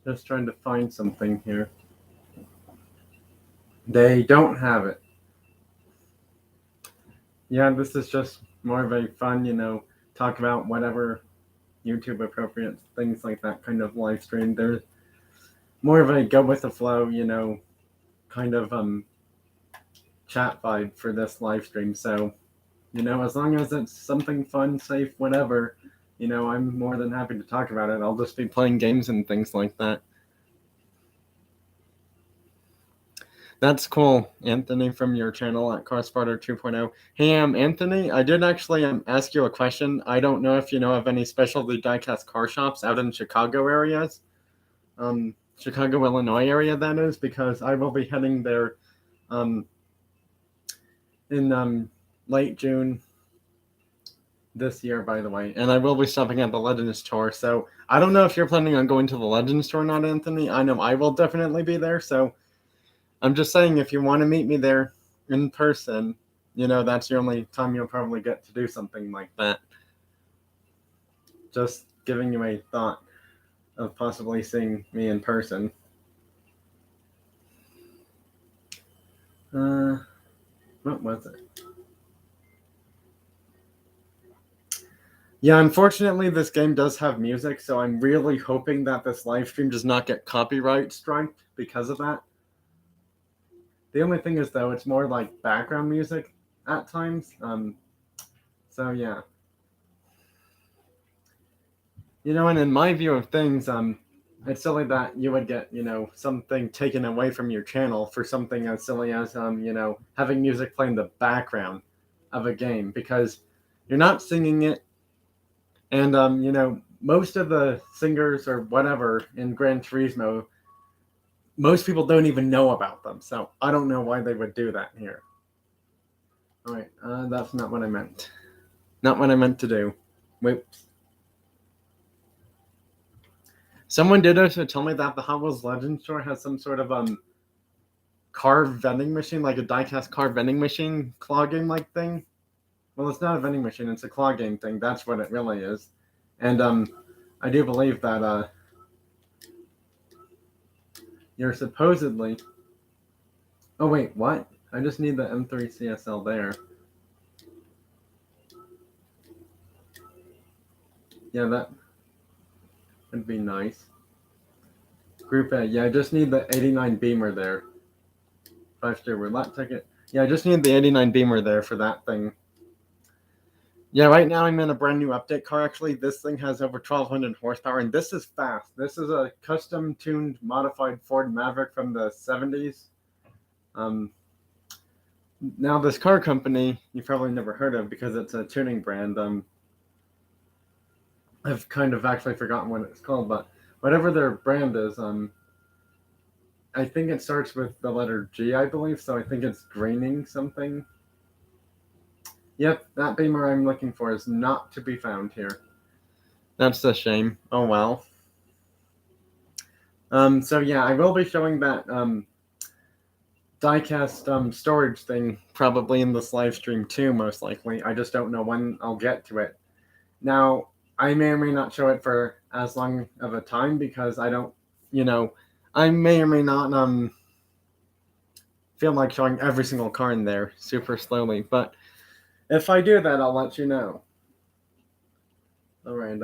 Just trying to find something here. They don't have it. Yeah, this is just more of a fun, talk about whatever YouTube appropriate things like that kind of live stream. There's more of a go with the flow, kind of chat vibe for this live stream. So, as long as it's something fun, safe, whatever, I'm more than happy to talk about it. I'll just be playing games and things like that. That's cool, Anthony, from your channel at Carspotter 2.0. Hey, Anthony, I did actually ask you a question. I don't know if you know of any specialty diecast car shops out in Chicago areas, Chicago, Illinois area, that is, because I will be heading there in late June this year, by the way, and I will be stopping at the Legends Store. So I don't know if you're planning on going to the Legends Store or not, Anthony. I know I will definitely be there, so I'm just saying, if you want to meet me there in person, that's the only time you'll probably get to do something like that. Just giving you a thought of possibly seeing me in person. What was it? Yeah, unfortunately, this game does have music, so I'm really hoping that this live stream does not get copyright striked because of that. The only thing is, though, it's more like background music at times. So yeah. And in my view of things, it's silly that you would get, something taken away from your channel for something as silly as, having music play in the background of a game, because you're not singing it. And, most of the singers or whatever in Gran Turismo, most people don't even know about them. So I don't know why they would do that here. All right, that's not what I meant. Not what I meant to do. Whoops. Someone did also tell me that the Hot Wheels Legends store has some sort of car vending machine, like a diecast car vending machine claw game like thing. Well, it's not a vending machine; it's a claw game thing. That's what it really is. And I do believe that you're supposedly. Oh wait, what? I just need the M3 CSL there. Yeah, that would be nice. Group A. Yeah, I just need the 89 Beamer there. 5-star roulette ticket. Yeah, I just need the 89 Beamer there for that thing. Yeah, right now I'm in a brand new update car, actually. This thing has over 1,200 horsepower, and this is fast. This is a custom-tuned, modified Ford Maverick from the 70s. Now, this car company, you've probably never heard of because it's a tuning brand. I've kind of actually forgotten what it's called, but whatever their brand is, I think it starts with the letter G, I believe, so I think it's Graining something. Yep, that Beamer I'm looking for is not to be found here. That's a shame. Oh well. So yeah, I will be showing that diecast storage thing probably in this live stream too, most likely. I just don't know when I'll get to it. Now, I may or may not show it for as long of a time because I don't, I may or may not feel like showing every single car in there super slowly, but if I do that, I'll let you know. All right,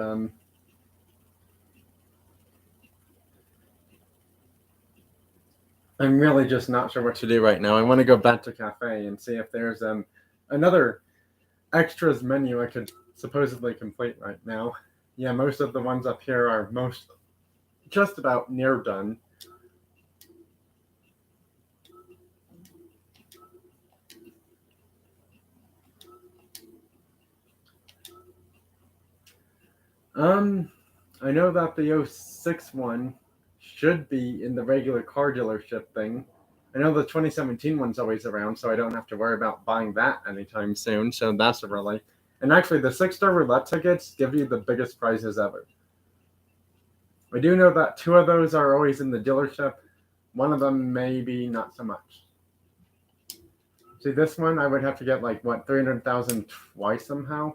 I'm really just not sure what to do right now. I want to go back to cafe and see if there's another extras menu I could supposedly complete right now. Yeah, most of the ones up here are just about near done. I know that the 06 one should be in the regular car dealership thing. I know the 2017 one's always around, so I don't have to worry about buying that anytime soon, so that's a relief. And actually, the 6-star roulette tickets give you the biggest prizes ever. I do know that 2 of those are always in the dealership. One of them maybe not so much. See, this one I would have to get 300,000 twice somehow.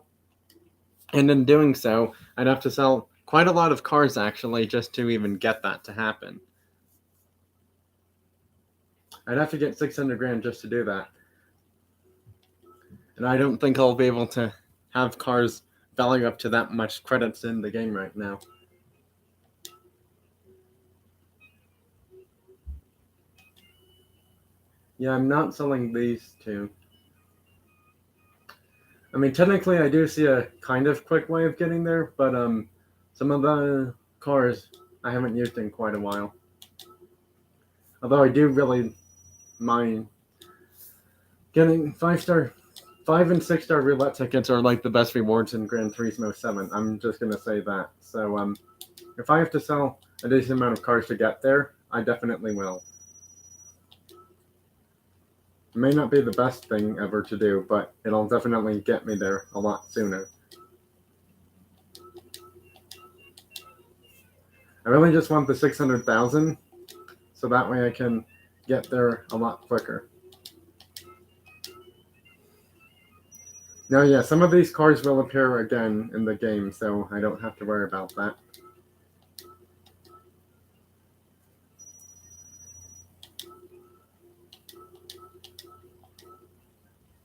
And in doing so, I'd have to sell quite a lot of cars actually just to even get that to happen. I'd have to get 600 grand just to do that. And I don't think I'll be able to have cars value up to that much credits in the game right now. Yeah, I'm not selling these two. I mean, technically, I do see a kind of quick way of getting there, but some of the cars I haven't used in quite a while. Although I do really mind getting 5 and 6 star roulette tickets are like the best rewards in Gran Turismo 7. I'm just gonna say that. So if I have to sell a decent amount of cars to get there, I definitely will. It may not be the best thing ever to do, but it'll definitely get me there a lot sooner. I really just want the 600,000, so that way I can get there a lot quicker. Now, yeah, some of these cars will appear again in the game, so I don't have to worry about that.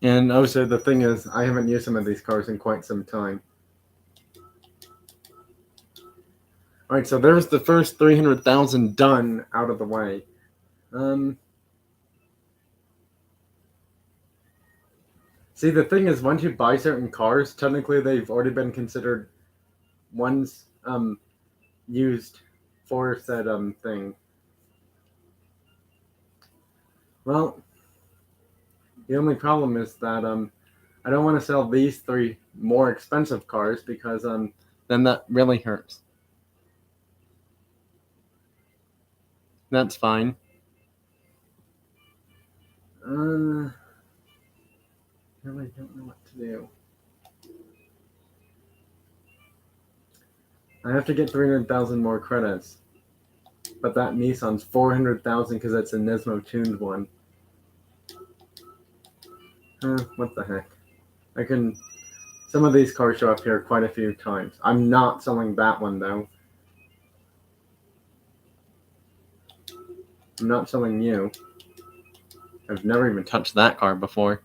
And also, the thing is, I haven't used some of these cars in quite some time. Alright, so there's the first 300,000 done out of the way. See, the thing is, once you buy certain cars, technically they've already been considered ones used for said thing. Well, the only problem is that I don't want to sell these 3 more expensive cars because then that really hurts. That's fine. Really don't know what to do. I have to get 300,000 more credits. But that Nissan's 400,000 because it's a Nismo tuned one. What the heck? I can... Some of these cars show up here quite a few times. I'm not selling that one, though. I'm not selling you. I've never even touched that car before.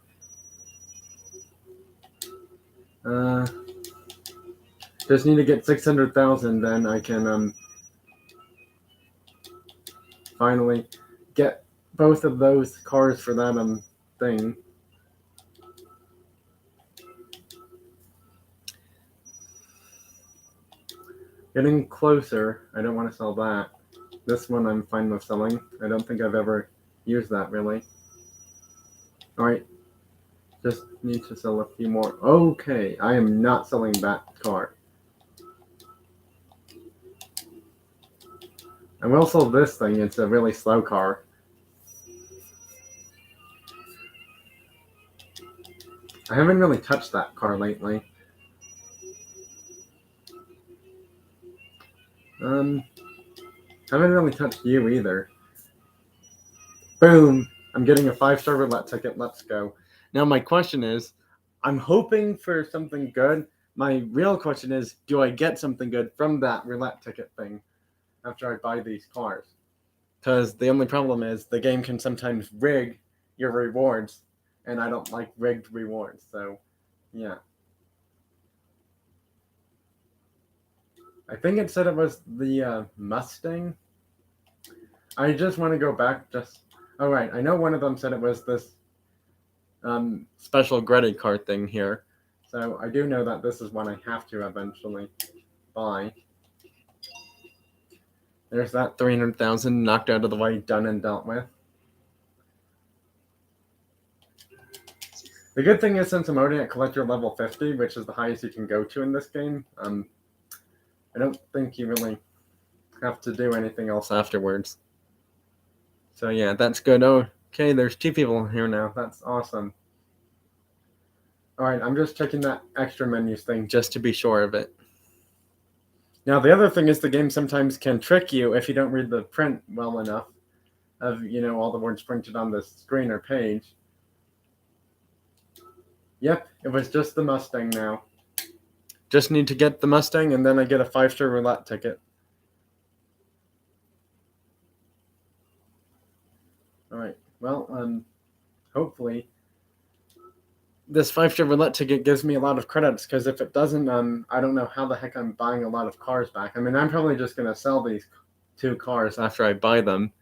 Just need to get 600,000, then I can finally get both of those cars for that thing. Getting closer. I don't want to sell that. This one I'm fine with selling. I don't think I've ever used that, really. Alright. Just need to sell a few more. Okay, I am not selling that car. I will sell this thing. It's a really slow car. I haven't really touched that car lately. Haven't really touched you either. Boom! I'm getting a 5-star roulette ticket. Let's go. Now my question is, I'm hoping for something good. My real question is, do I get something good from that roulette ticket thing after I buy these cars? Because the only problem is the game can sometimes rig your rewards, and I don't like rigged rewards. So, yeah. I think it said it was the Mustang. I just want to go back. Oh, right. I know one of them said it was this special credit card thing here. So I do know that this is one I have to eventually buy. There's that 300,000 knocked out of the way, done and dealt with. The good thing is, since I'm already at collector level 50, which is the highest you can go to in this game, I don't think you really have to do anything else afterwards. So yeah, that's good. Oh, okay, there's 2 people here now. That's awesome. Alright, I'm just checking that extra menus thing just to be sure of it. Now, the other thing is the game sometimes can trick you if you don't read the print well enough of, all the words printed on the screen or page. Yep, it was just the Mustang now. Just need to get the Mustang, and then I get a 5-star roulette ticket. Alright, well, hopefully this 5-star roulette ticket gives me a lot of credits, because if it doesn't, I don't know how the heck I'm buying a lot of cars back. I mean, I'm probably just going to sell these 2 cars after I buy them.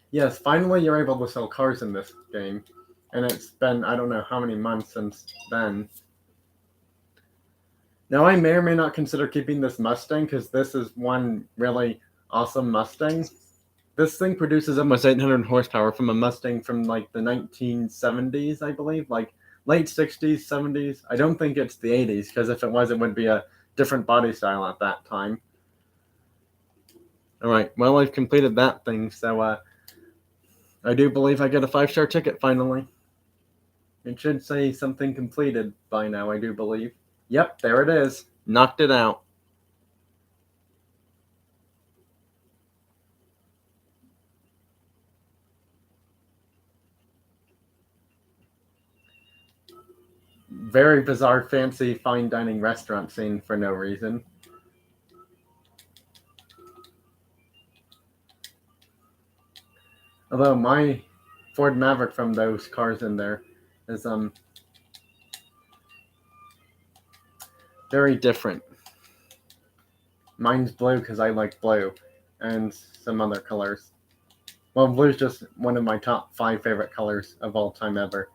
Yes, finally you're able to sell cars in this game, and it's been, I don't know how many months since then. Now, I may or may not consider keeping this Mustang, because this is one really awesome Mustang. This thing produces almost 800 horsepower from a Mustang from like the 1970s, I believe, like late 60s, 70s. I don't think it's the 80s, because if it was, it would be a different body style at that time. Alright, well, I've completed that thing, so I do believe I get a 5-star ticket finally. It should say something completed by now, I do believe. Yep, there it is. Knocked it out. Very bizarre, fancy, fine dining restaurant scene for no reason. Although my Ford Maverick from those cars in there is very different. Mine's blue because I like blue, and some other colors. Well, blue's just one of my top 5 favorite colors of all time ever.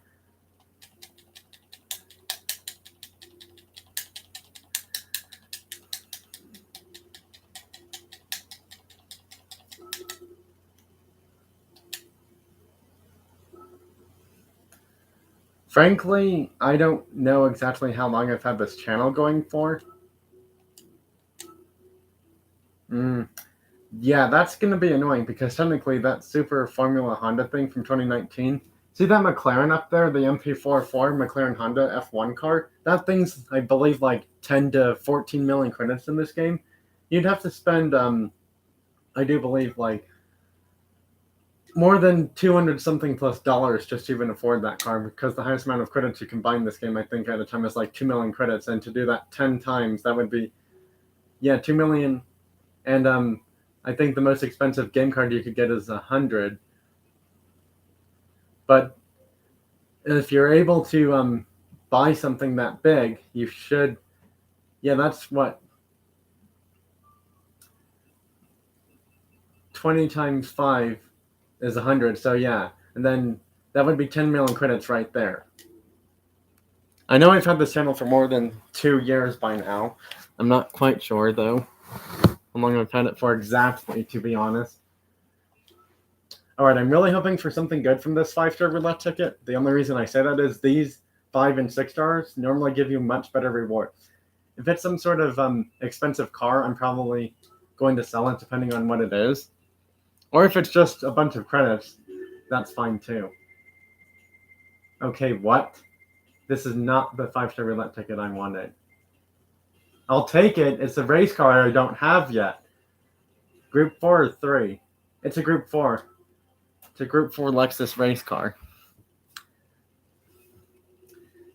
Frankly, I don't know exactly how long I've had this channel going for. Yeah, that's going to be annoying, because technically that Super Formula Honda thing from 2019, see that McLaren up there, the MP44 McLaren Honda F1 car? That thing's, I believe, like 10 to 14 million credits in this game. You'd have to spend, I do believe, like more than 200 something plus dollars just to even afford that car, because the highest amount of credits you can buy in this game, I think, at a time is like 2 million credits, and to do that 10 times, that would be, yeah, 2 million. And I think the most expensive game card you could get is 100. But if you're able to buy something that big, you should. Yeah, that's what 20 times 5 is 100. So yeah, and then that would be 10 million credits right there. I know I've had this channel for more than 2 years by now. I'm not quite sure though how long I've had it for exactly, to be honest. Alright, I'm really hoping for something good from this 5-star roulette ticket. The only reason I say that is these 5 and 6 stars normally give you much better rewards. If it's some sort of expensive car, I'm probably going to sell it depending on what it is. Or if it's just a bunch of credits, that's fine too. Okay, what? This is not the 5-star roulette ticket I wanted. I'll take it. It's a race car I don't have yet. Group 4 or 3? It's a Group 4. It's a Group 4 Lexus race car.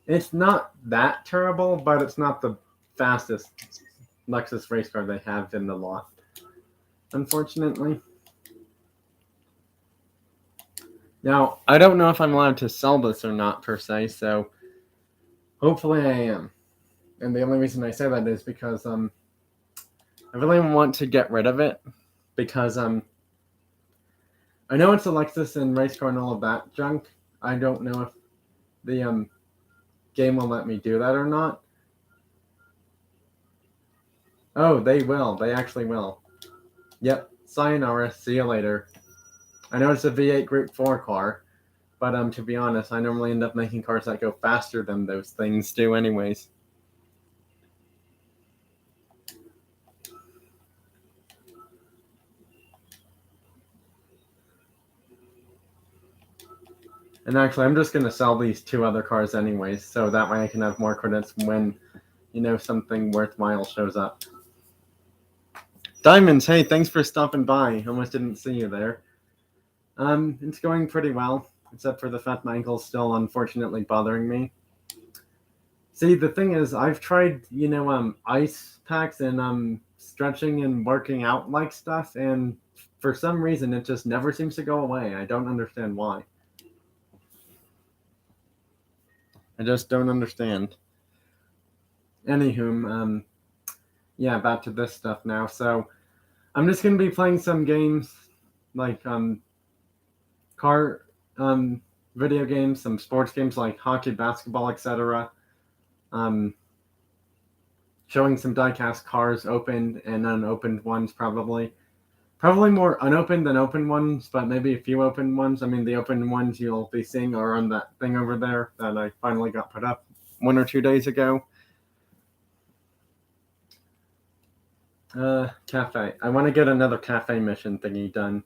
It's not that terrible, but it's not the fastest Lexus race car they have in the lot, unfortunately. Now, I don't know if I'm allowed to sell this or not, per se, so hopefully I am. And the only reason I say that is because I really want to get rid of it, because I know it's a Lexus and race car and all of that junk. I don't know if the game will let me do that or not. Oh, they will. They actually will. Yep. Sayonara. See you later. I know it's a V8 Group 4 car, but to be honest, I normally end up making cars that go faster than those things do anyways. And actually, I'm just going to sell these 2 other cars anyways, so that way I can have more credits when, something worthwhile shows up. Diamonds, hey, thanks for stopping by. Almost didn't see you there. It's going pretty well, except for the fact my ankle's still unfortunately bothering me. See, the thing is, I've tried, ice packs and stretching and working out like stuff, and for some reason, it just never seems to go away. I don't understand why. I just don't understand. Anywho, yeah, back to this stuff now. So I'm just gonna be playing some games, like car, um, video games, some sports games like hockey, basketball, etc. Um, Showing some diecast cars, opened and unopened ones, probably. Probably more unopened than open ones, but maybe a few open ones. I mean, the open ones you'll be seeing are on that thing over there that I finally got put up 1 or 2 days ago. Cafe. I want to get another cafe mission thingy done.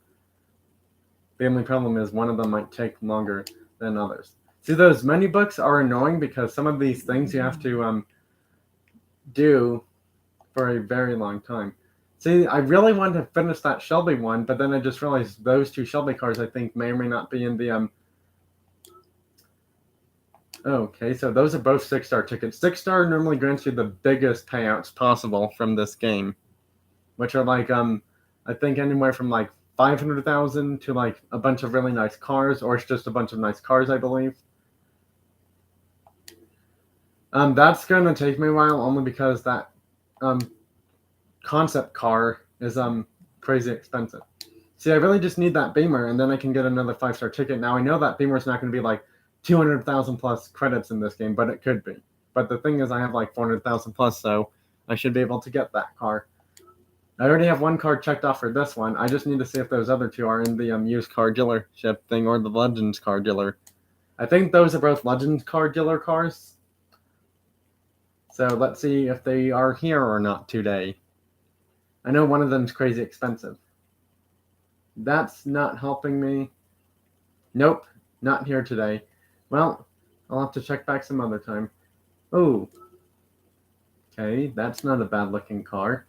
The only problem is one of them might take longer than others. See, those menu books are annoying because some of these things you have to do for a very long time. See, I really want to finish that Shelby one, but then I just realized those 2 Shelby cars I think may or may not be in the Okay, so those are both 6-star tickets. 6-star normally grants you the biggest payouts possible from this game, which are like I think anywhere from like 500,000 to like a bunch of really nice cars, or it's just a bunch of nice cars, I believe. That's gonna take me a while, only because that um concept car is crazy expensive. See, I really just need that Beamer, and then I can get another 5-star ticket. Now I know that Beamer is not going to be like 200,000 plus credits in this game, but it could be. But the thing is, I have like 400,000 plus, so I should be able to get that car. I already have one car checked off for this one. I just need to see if those other 2 are in the used car dealership thing or the Legends car dealer. I think those are both Legends car dealer cars. So let's see if they are here or not today. I know one of them's crazy expensive. That's not helping me. Nope, not here today. Well, I'll have to check back some other time. Oh, okay, that's not a bad looking car.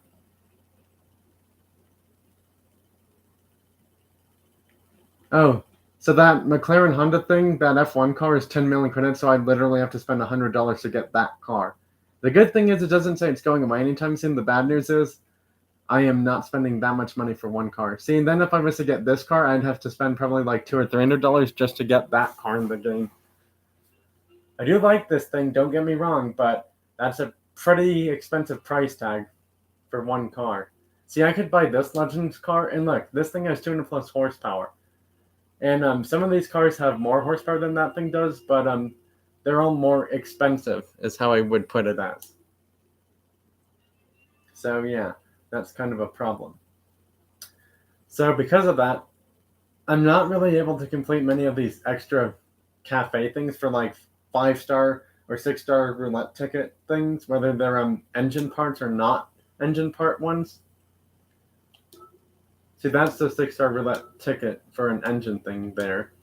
Oh, so that McLaren Honda thing, that F1 car is 10 million credits, so I literally have to spend $100 to get that car. The good thing is it doesn't say it's going away anytime soon. The bad news is I am not spending that much money for one car. See, and then if I was to get this car, I'd have to spend probably like $200 or $300 just to get that car in the game. I do like this thing, don't get me wrong, but that's a pretty expensive price tag for one car. See, I could buy this Legends car, and look, this thing has 200 plus horsepower. And some of these cars have more horsepower than that thing does, but they're all more expensive, is how I would put it as. So yeah, that's kind of a problem. So because of that, I'm not really able to complete many of these extra cafe things for like 5-star or 6-star roulette ticket things, whether they're engine parts or not engine part ones. See, that's the 6-star roulette ticket for an engine thing there.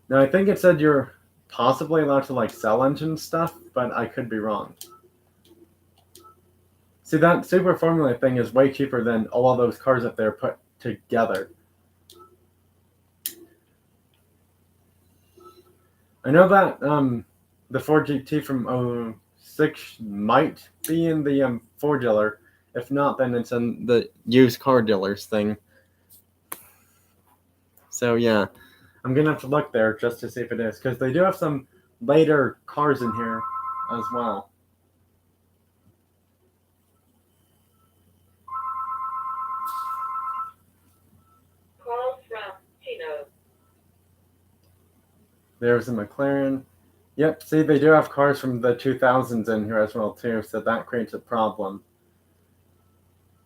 Now, I think it said you're possibly allowed to like sell engine stuff, but I could be wrong. See, that Super Formula thing is way cheaper than all of those cars that they're put together. I know that the Ford GT from 06 might be in the Ford dealer. If not, then it's in the used car dealers thing. So yeah, I'm gonna have to look there just to see if it is, because they do have some later cars in here as well. Call from Tino. There's a McLaren. Yep, see, they do have cars from the 2000s in here as well too, so that creates a problem.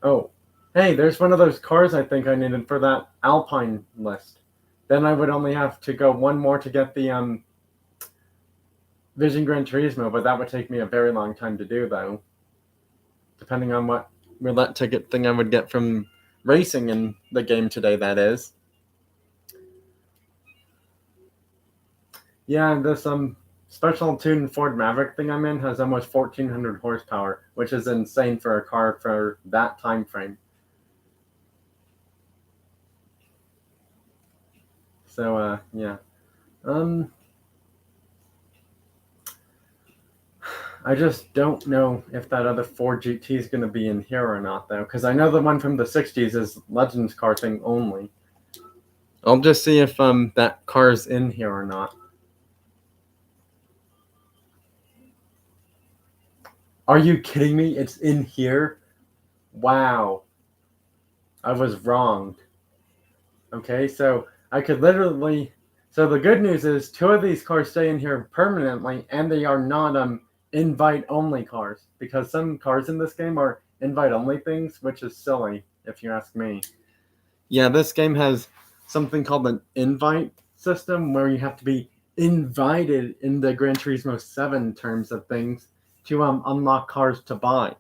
Oh, hey, there's one of those cars I think I needed for that Alpine list. Then I would only have to go one more to get the Vision Gran Turismo, but that would take me a very long time to do, though. Depending on what roulette ticket thing I would get from racing in the game today, that is. Yeah, this special tuned Ford Maverick thing I'm in has almost 1,400 horsepower, which is insane for a car for that time frame. So yeah. I just don't know if that other Ford GT is going to be in here or not, though, because I know the one from the 60s is Legends car thing only. I'll just see if that car's in here or not. Are you kidding me? It's in here? Wow. I was wrong. Okay, so I could literally. So the good news is 2 of these cars stay in here permanently, and they are not invite only cars, because some cars in this game are invite only things, which is silly if you ask me. Yeah, this game has something called an invite system where you have to be invited in the Gran Turismo 7 terms of things to unlock cars to buy.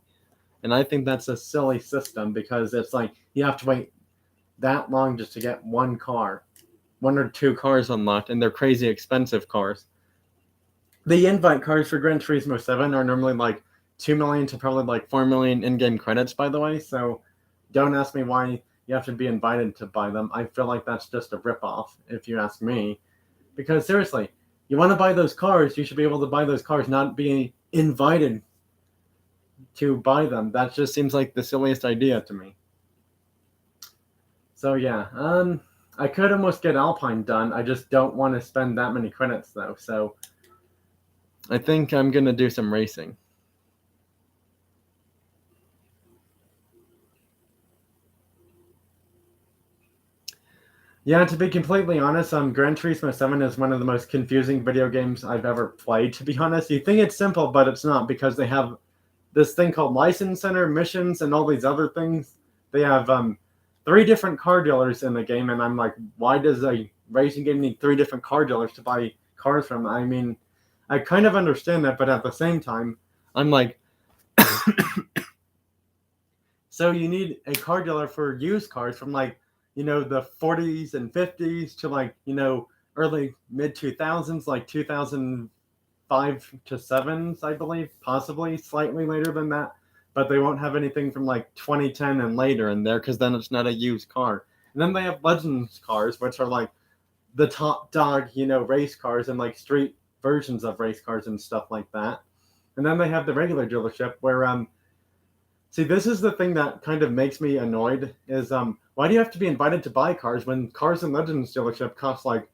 And I think that's a silly system because it's like you have to wait that long just to get one car, 1 or 2 cars unlocked, and they're crazy expensive cars. The invite cars for Gran Turismo 7 are normally like 2 million to probably like 4 million in-game credits, by the way, so don't ask me why you have to be invited to buy them. I feel like that's just a ripoff, if you ask me. Because seriously, you want to buy those cars, you should be able to buy those cars, not being invited to buy them. That just seems like the silliest idea to me. So yeah, I could almost get Alpine done. I just don't want to spend that many credits though. So I think I'm gonna do some racing. Yeah, to be completely honest, Gran Turismo 7 is one of the most confusing video games I've ever played, to be honest. You think it's simple, but it's not, because they have this thing called License Center, missions, and all these other things. They have 3 different car dealers in the game, and I'm like, why does a racing game need 3 different car dealers to buy cars from? I mean, I kind of understand that, but at the same time, I'm like, so you need a car dealer for used cars from like, the 40s and 50s to like, early mid 2000s, like 2005 to 7s, I believe, possibly slightly later than that. But they won't have anything from like 2010 and later in there because then it's not a used car. And then they have Legends cars, which are like the top dog, race cars and like street versions of race cars and stuff like that. And then they have the regular dealership where see, this is the thing that kind of makes me annoyed is why do you have to be invited to buy cars when cars in Legends dealership cost like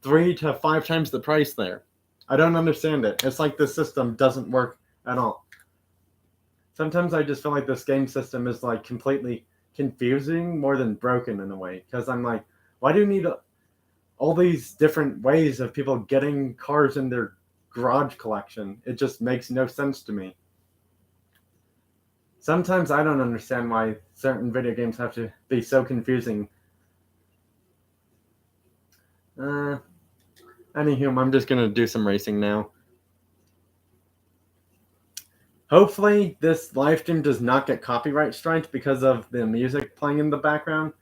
3 to 5 times the price there? I don't understand it. It's like the system doesn't work at all. Sometimes I just feel like this game system is like completely confusing more than broken in a way, because I'm like, why do you need all these different ways of people getting cars in their garage collection? It just makes no sense to me. Sometimes I don't understand why certain video games have to be so confusing. Anywho, I'm just gonna do some racing now. Hopefully, this live stream does not get copyright striked because of the music playing in the background.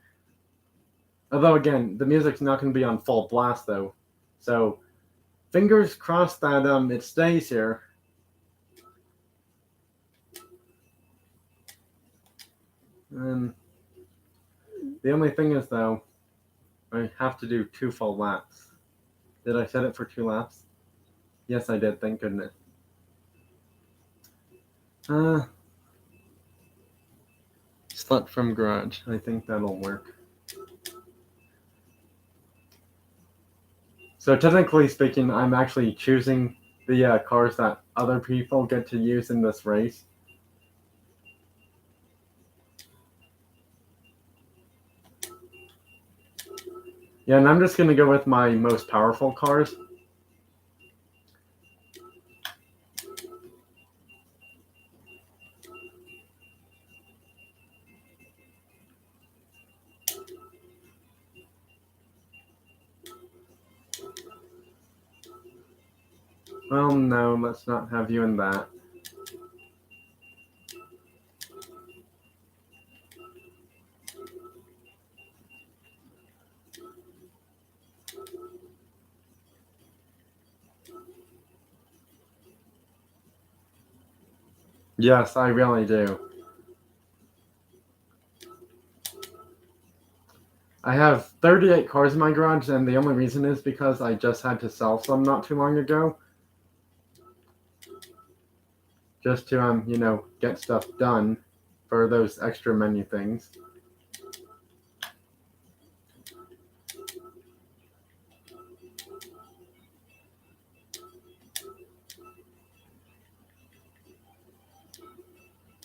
Although, again, the music's not going to be on full blast, though. So, fingers crossed that it stays here. The only thing is, though, I have to do 2 full laps. Did I set it for 2 laps? Yes, I did. Thank goodness. Slut from garage. I think that'll work. So technically speaking, I'm actually choosing the cars that other people get to use in this race. Yeah, and I'm just going to go with my most powerful cars. Well, no, let's not have you in that. Yes, I really do. I have 38 cars in my garage, and the only reason is because I just had to sell some not too long ago. just to get stuff done for those extra menu things.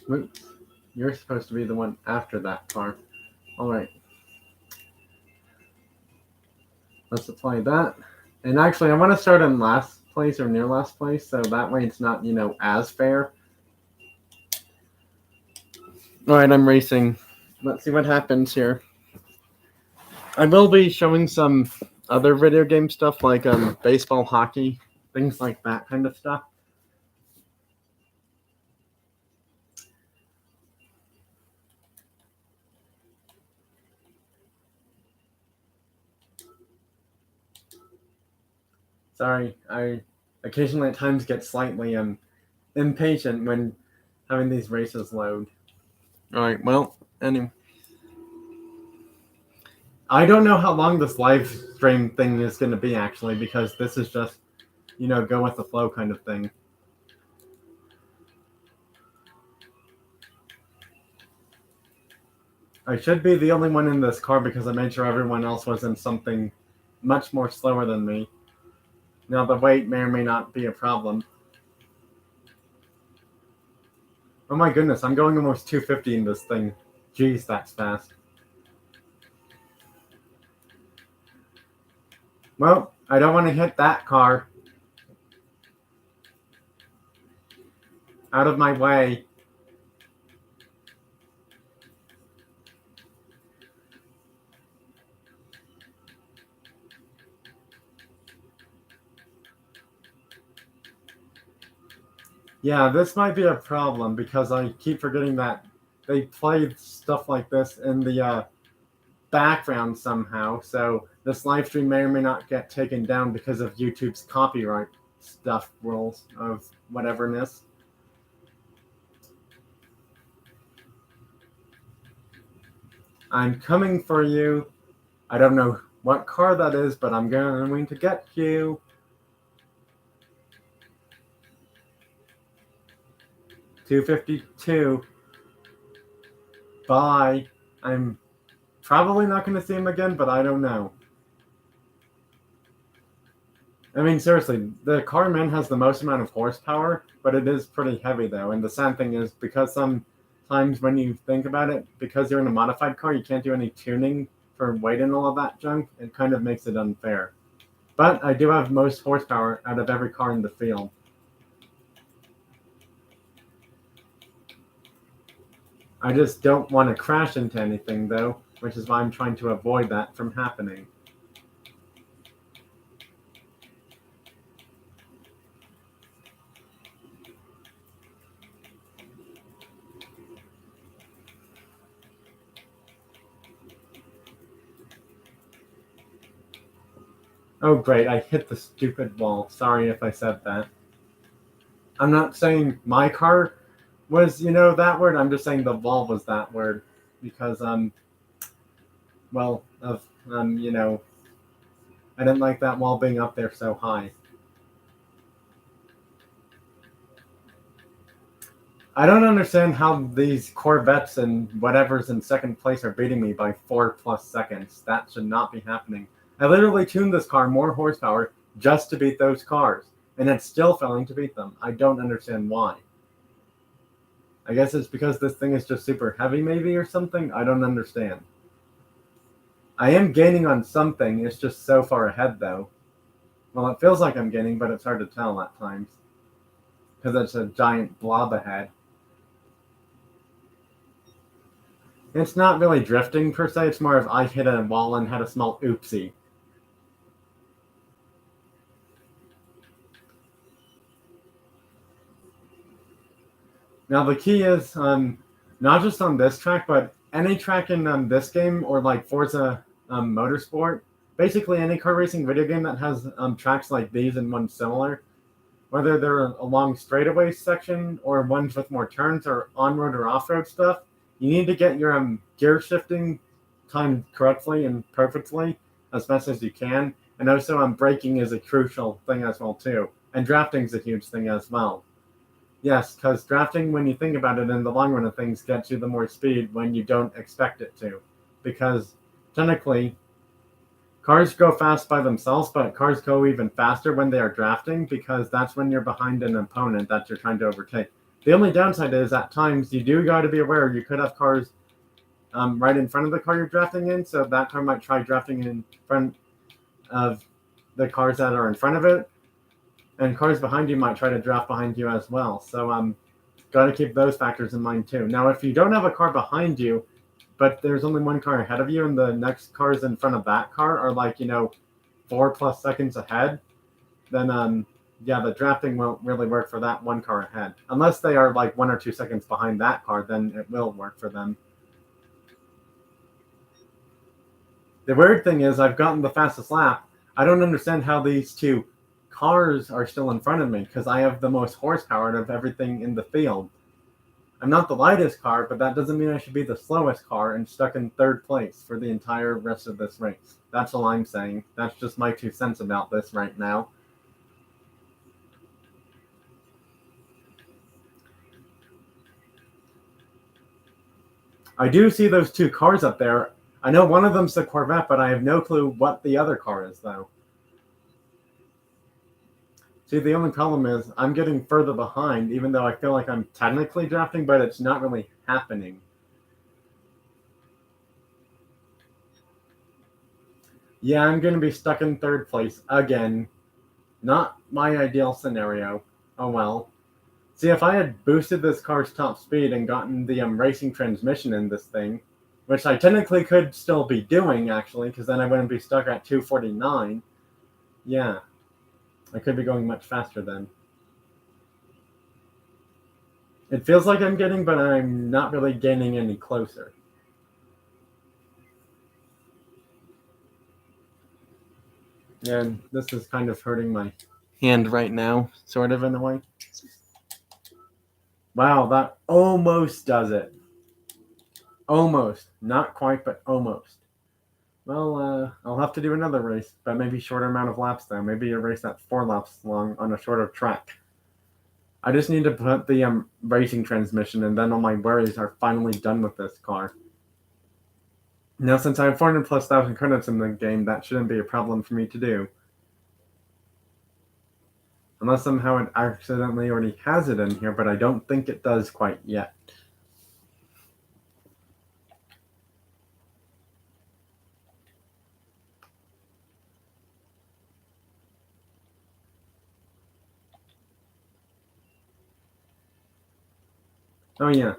Oops, you're supposed to be the one after that car. All right, let's apply that. And actually, I want to start in last place or near last place, so that way it's not as fair. All right, I'm racing. Let's see what happens here. I will be showing some other video game stuff like baseball, hockey, things like that kind of stuff. Sorry, I occasionally at times get slightly impatient when having these races load. All right, well, anyway. I don't know how long this live stream thing is going to be actually, because this is just, go with the flow kind of thing. I should be the only one in this car because I made sure everyone else was in something much more slower than me. Now the weight may or may not be a problem. Oh my goodness, I'm going almost 250 in this thing. Jeez, that's fast. Well, I don't want to hit that car. Out of my way. Yeah, this might be a problem because I keep forgetting that they play stuff like this in the background somehow. So this live stream may or may not get taken down because of YouTube's copyright stuff rules of whateverness. I'm coming for you. I don't know what car that is, but I'm going to get you. $252. Bye. I'm probably not going to see him again, but I don't know. I mean, seriously, the Carman has the most amount of horsepower, but it is pretty heavy, though. And the sad thing is, because sometimes when you think about it, because you're in a modified car, you can't do any tuning for weight and all of that junk. It kind of makes it unfair. But I do have most horsepower out of every car in the field. I just don't want to crash into anything, though, which is why I'm trying to avoid that from happening. Oh, great, I hit the stupid wall. Sorry if I said that. I'm not saying my car was, that word. I'm just saying the wall was that word because, I didn't like that wall being up there so high. I don't understand how these Corvettes and whatever's in second place are beating me by 4+ seconds. That should not be happening. I literally tuned this car more horsepower just to beat those cars, and it's still failing to beat them. I don't understand why. I guess it's because this thing is just super heavy maybe or something. I don't understand. I am gaining on something. It's just so far ahead though. Well, it feels like I'm gaining, but it's hard to tell at times because it's a giant blob ahead. It's not really drifting per se. It's more of I hit a wall and had a small oopsie. Now the key is not just on this track, but any track in this game or like Forza Motorsport. Basically, any car racing video game that has tracks like these and one similar, whether they're along straightaway section or ones with more turns or on-road or off-road stuff, you need to get your gear shifting timed correctly and perfectly as best as you can. And also braking is a crucial thing as well too. And drafting is a huge thing as well. Yes, because drafting, when you think about it in the long run of things, gets you the more speed when you don't expect it to. Because technically, cars go fast by themselves, but cars go even faster when they are drafting because that's when you're behind an opponent that you're trying to overtake. The only downside is at times you do got to be aware you could have cars right in front of the car you're drafting in, so that car might try drafting in front of the cars that are in front of it, and cars behind you might try to draft behind you as well. So got to keep those factors in mind too. Now, if you don't have a car behind you, but there's only one car ahead of you, and the next cars in front of that car are like 4+ seconds ahead, then yeah, the drafting won't really work for that one car ahead. Unless they are like 1 or 2 seconds behind that car, then it will work for them. The weird thing is, I've gotten the fastest lap. I don't understand how these two cars are still in front of me because I have the most horsepower of everything in the field. I'm not the lightest car, but that doesn't mean I should be the slowest car and stuck in third place for the entire rest of this race. That's all I'm saying. That's just my 2 cents about this right now. I do see those two cars up there. I know one of them's the Corvette, but I have no clue what the other car is, though. See, the only problem is I'm getting further behind, even though I feel like I'm technically drafting, but it's not really happening. Yeah, I'm going to be stuck in third place again. Not my ideal scenario. Oh well. See, if I had boosted this car's top speed and gotten the racing transmission in this thing, which I technically could still be doing, actually, because then I wouldn't be stuck at 249. Yeah, I could be going much faster then. It feels like I'm getting, but I'm not really gaining any closer. And this is kind of hurting my hand right now, sort of in a way. Wow, that almost does it. Almost. Not quite, but almost. Well, I'll have to do another race, but maybe shorter amount of laps though. Maybe a race that's 4 laps long on a shorter track. I just need to put the racing transmission, and then all my worries are finally done with this car. Now, since I have 400,000+ credits in the game, that shouldn't be a problem for me to do. Unless somehow it accidentally already has it in here, but I don't think it does quite yet. Oh yeah.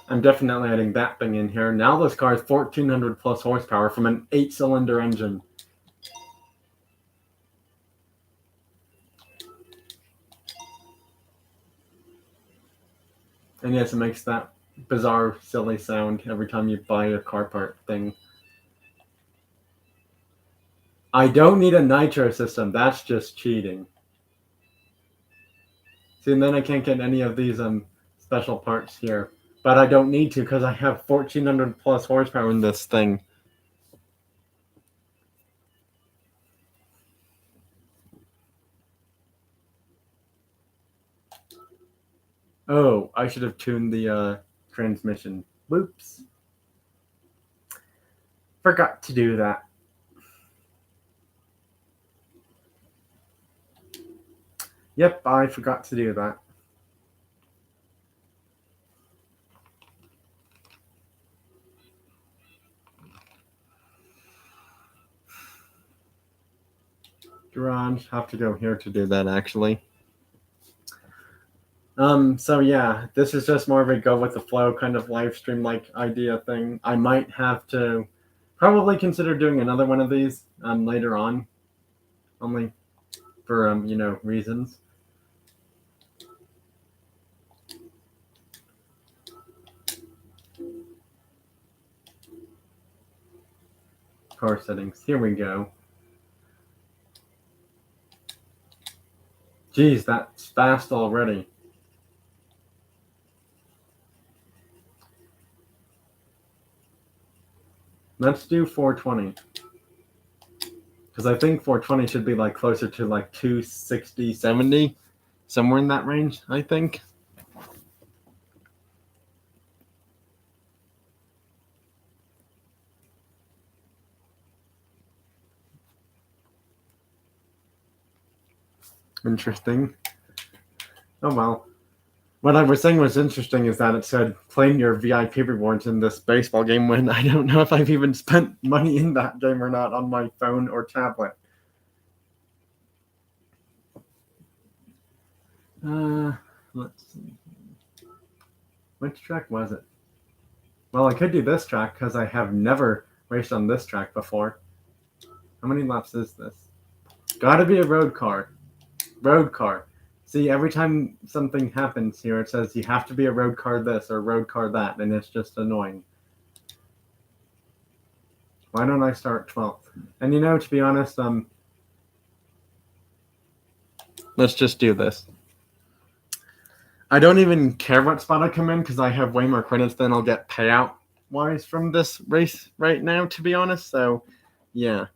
I'm definitely adding that thing in here. Now this car is 1,400+ horsepower from an 8-cylinder engine. And yes, it makes that bizarre, silly sound every time you buy a car part thing. I don't need a nitro system. That's just cheating. See, and then I can't get any of these special parts here. But I don't need to because I have 1,400+ horsepower in this thing. Oh, I should have tuned the transmission. Whoops. Forgot to do that. Yep, I forgot to do that. Garage, have to go here to do that actually. So yeah, this is just more of a go with the flow kind of live stream like idea thing. I might have to probably consider doing another one of these later on, only for reasons. Car settings. Here we go. Geez, that's fast already. Let's do 420. Because I think 420 should be like closer to like 260, 70. somewhere in that range, I think. Interesting. Oh well. What I was saying was interesting is that it said claim your VIP rewards in this baseball game when I don't know if I've even spent money in that game or not on my phone or tablet. Let's see. Which track was it? Well, I could do this track because I have never raced on this track before. How many laps is this? Gotta be a road car. Road car. See, every time something happens here, it says you have to be a road car this or road car that, and it's just annoying. Why don't I start 12th? And to be honest, let's just do this. I don't even care what spot I come in because I have way more credits than I'll get payout wise from this race right now, to be honest. So, yeah.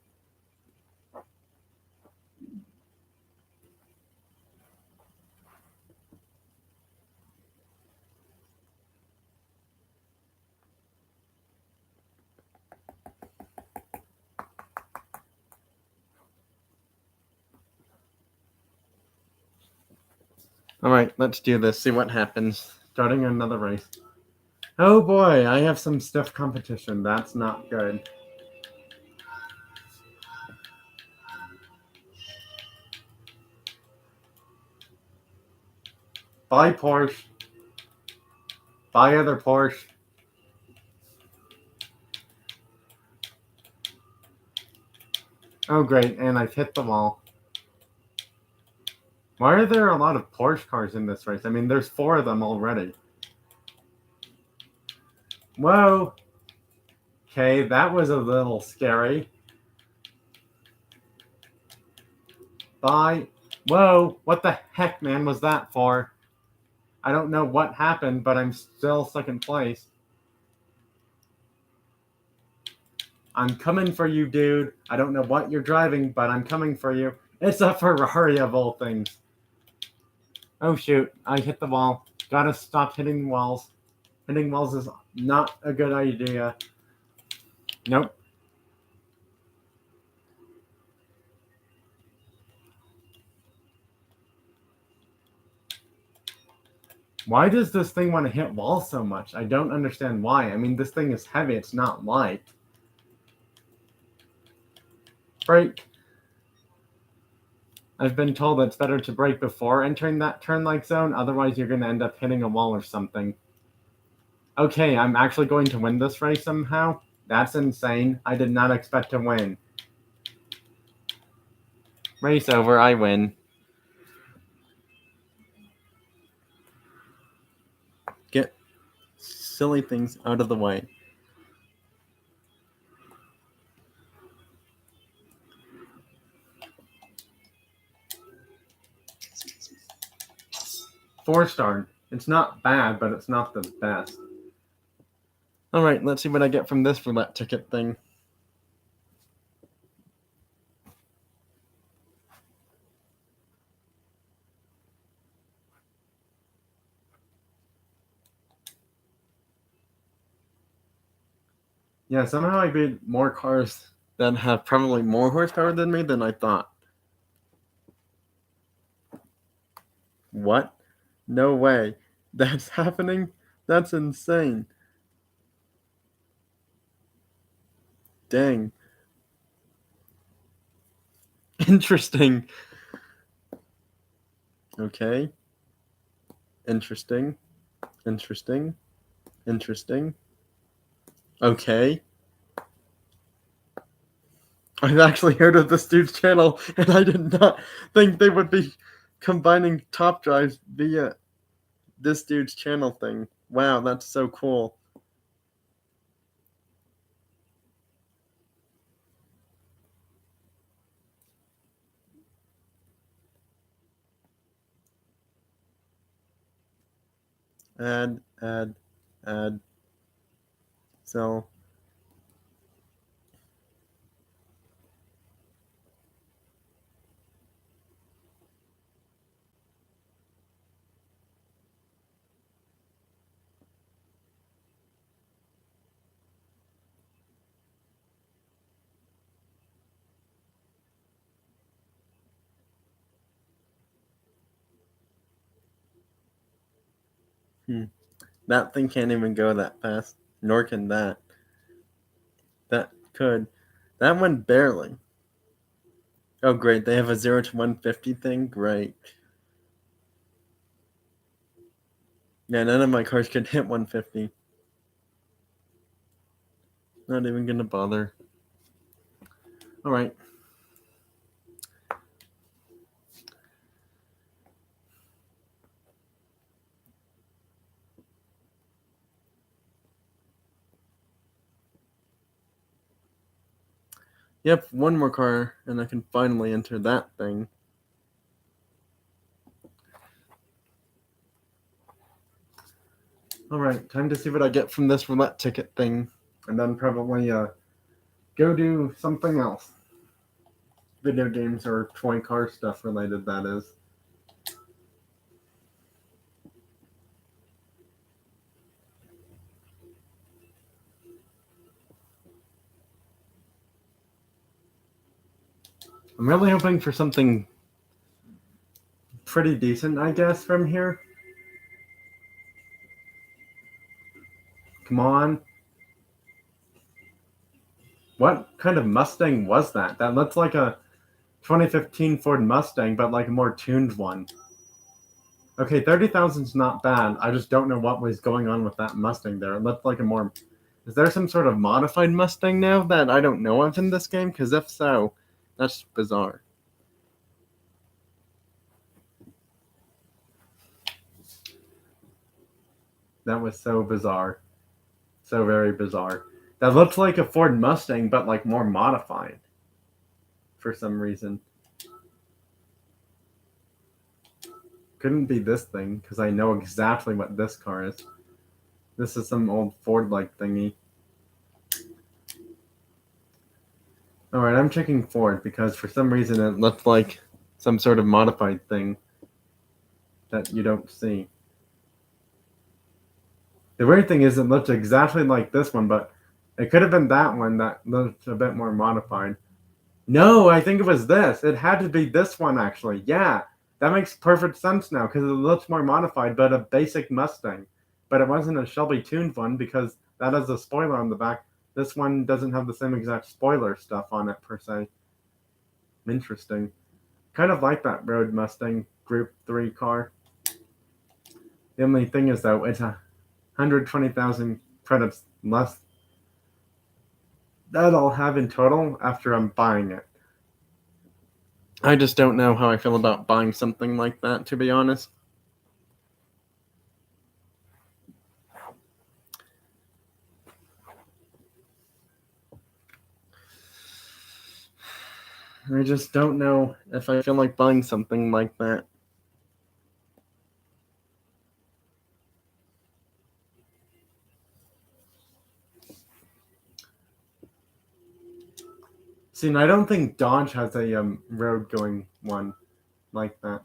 All right, let's do this. See what happens. Starting another race. Oh boy, I have some stiff competition. That's not good. Bye, Porsche. Bye, other Porsche. Oh, great, and I've hit the wall. Why are there a lot of Porsche cars in this race? I mean, there's 4 of them already. Whoa. Okay, that was a little scary. Bye. Whoa, what the heck, man, was that for? I don't know what happened, but I'm still second place. I'm coming for you, dude. I don't know what you're driving, but I'm coming for you. It's a Ferrari of all things. Oh shoot, I hit the wall. Gotta stop hitting walls. Hitting walls is not a good idea. Nope. Why does this thing want to hit walls so much? I don't understand why. I mean, this thing is heavy. It's not light. Brake. I've been told it's better to brake before entering that turn-like zone. Otherwise, you're going to end up hitting a wall or something. Okay, I'm actually going to win this race somehow. That's insane. I did not expect to win. Race over. I win. Get silly things out of the way. Four-star. It's not bad, but it's not the best. All right, let's see what I get from this roulette ticket thing. Yeah, somehow I beat more cars that have probably more horsepower than me than I thought. What? No way. That's happening? That's insane. Dang. Interesting. Okay. Interesting. Interesting. Interesting. Okay. I've actually heard of this dude's channel, and I did not think they would be combining top drives via this dude's channel thing. Wow, that's so cool. Add. So, That thing can't even go that fast, nor can that. That could. That one barely. Oh, great. They have a 0 to 150 thing? Great. Yeah, none of my cars could hit 150. Not even gonna bother. Alright. Yep, one more car, and I can finally enter that thing. Alright, time to see what I get from this roulette ticket thing, and then probably go do something else. Video games or toy car stuff related, that is. I'm really hoping for something pretty decent, I guess, from here. Come on. What kind of Mustang was that? That looks like a 2015 Ford Mustang, but like a more tuned one. Okay, 30,000's not bad. I just don't know what was going on with that Mustang there. It looked like a more... Is there some sort of modified Mustang now that I don't know of in this game? Because if so, that's bizarre. That was so bizarre. So very bizarre. That looks like a Ford Mustang, but like more modified. For some reason. Couldn't be this thing, because I know exactly what this car is. This is some old Ford-like thingy. Alright, I'm checking Ford, because for some reason it looked like some sort of modified thing that you don't see. The weird thing is it looked exactly like this one, but it could have been that one that looked a bit more modified. No, I think it was this. It had to be this one, actually. Yeah, that makes perfect sense now, because it looks more modified, but a basic Mustang. But it wasn't a Shelby tuned one, because that has a spoiler on the back. This one doesn't have the same exact spoiler stuff on it, per se. Interesting. Kind of like that Road Mustang Group 3 car. The only thing is, though, it's 120,000 credits less that I'll have in total after I'm buying it. I just don't know how I feel about buying something like that, to be honest. I just don't know if I feel like buying something like that. See, and I don't think Dodge has a road going one like that.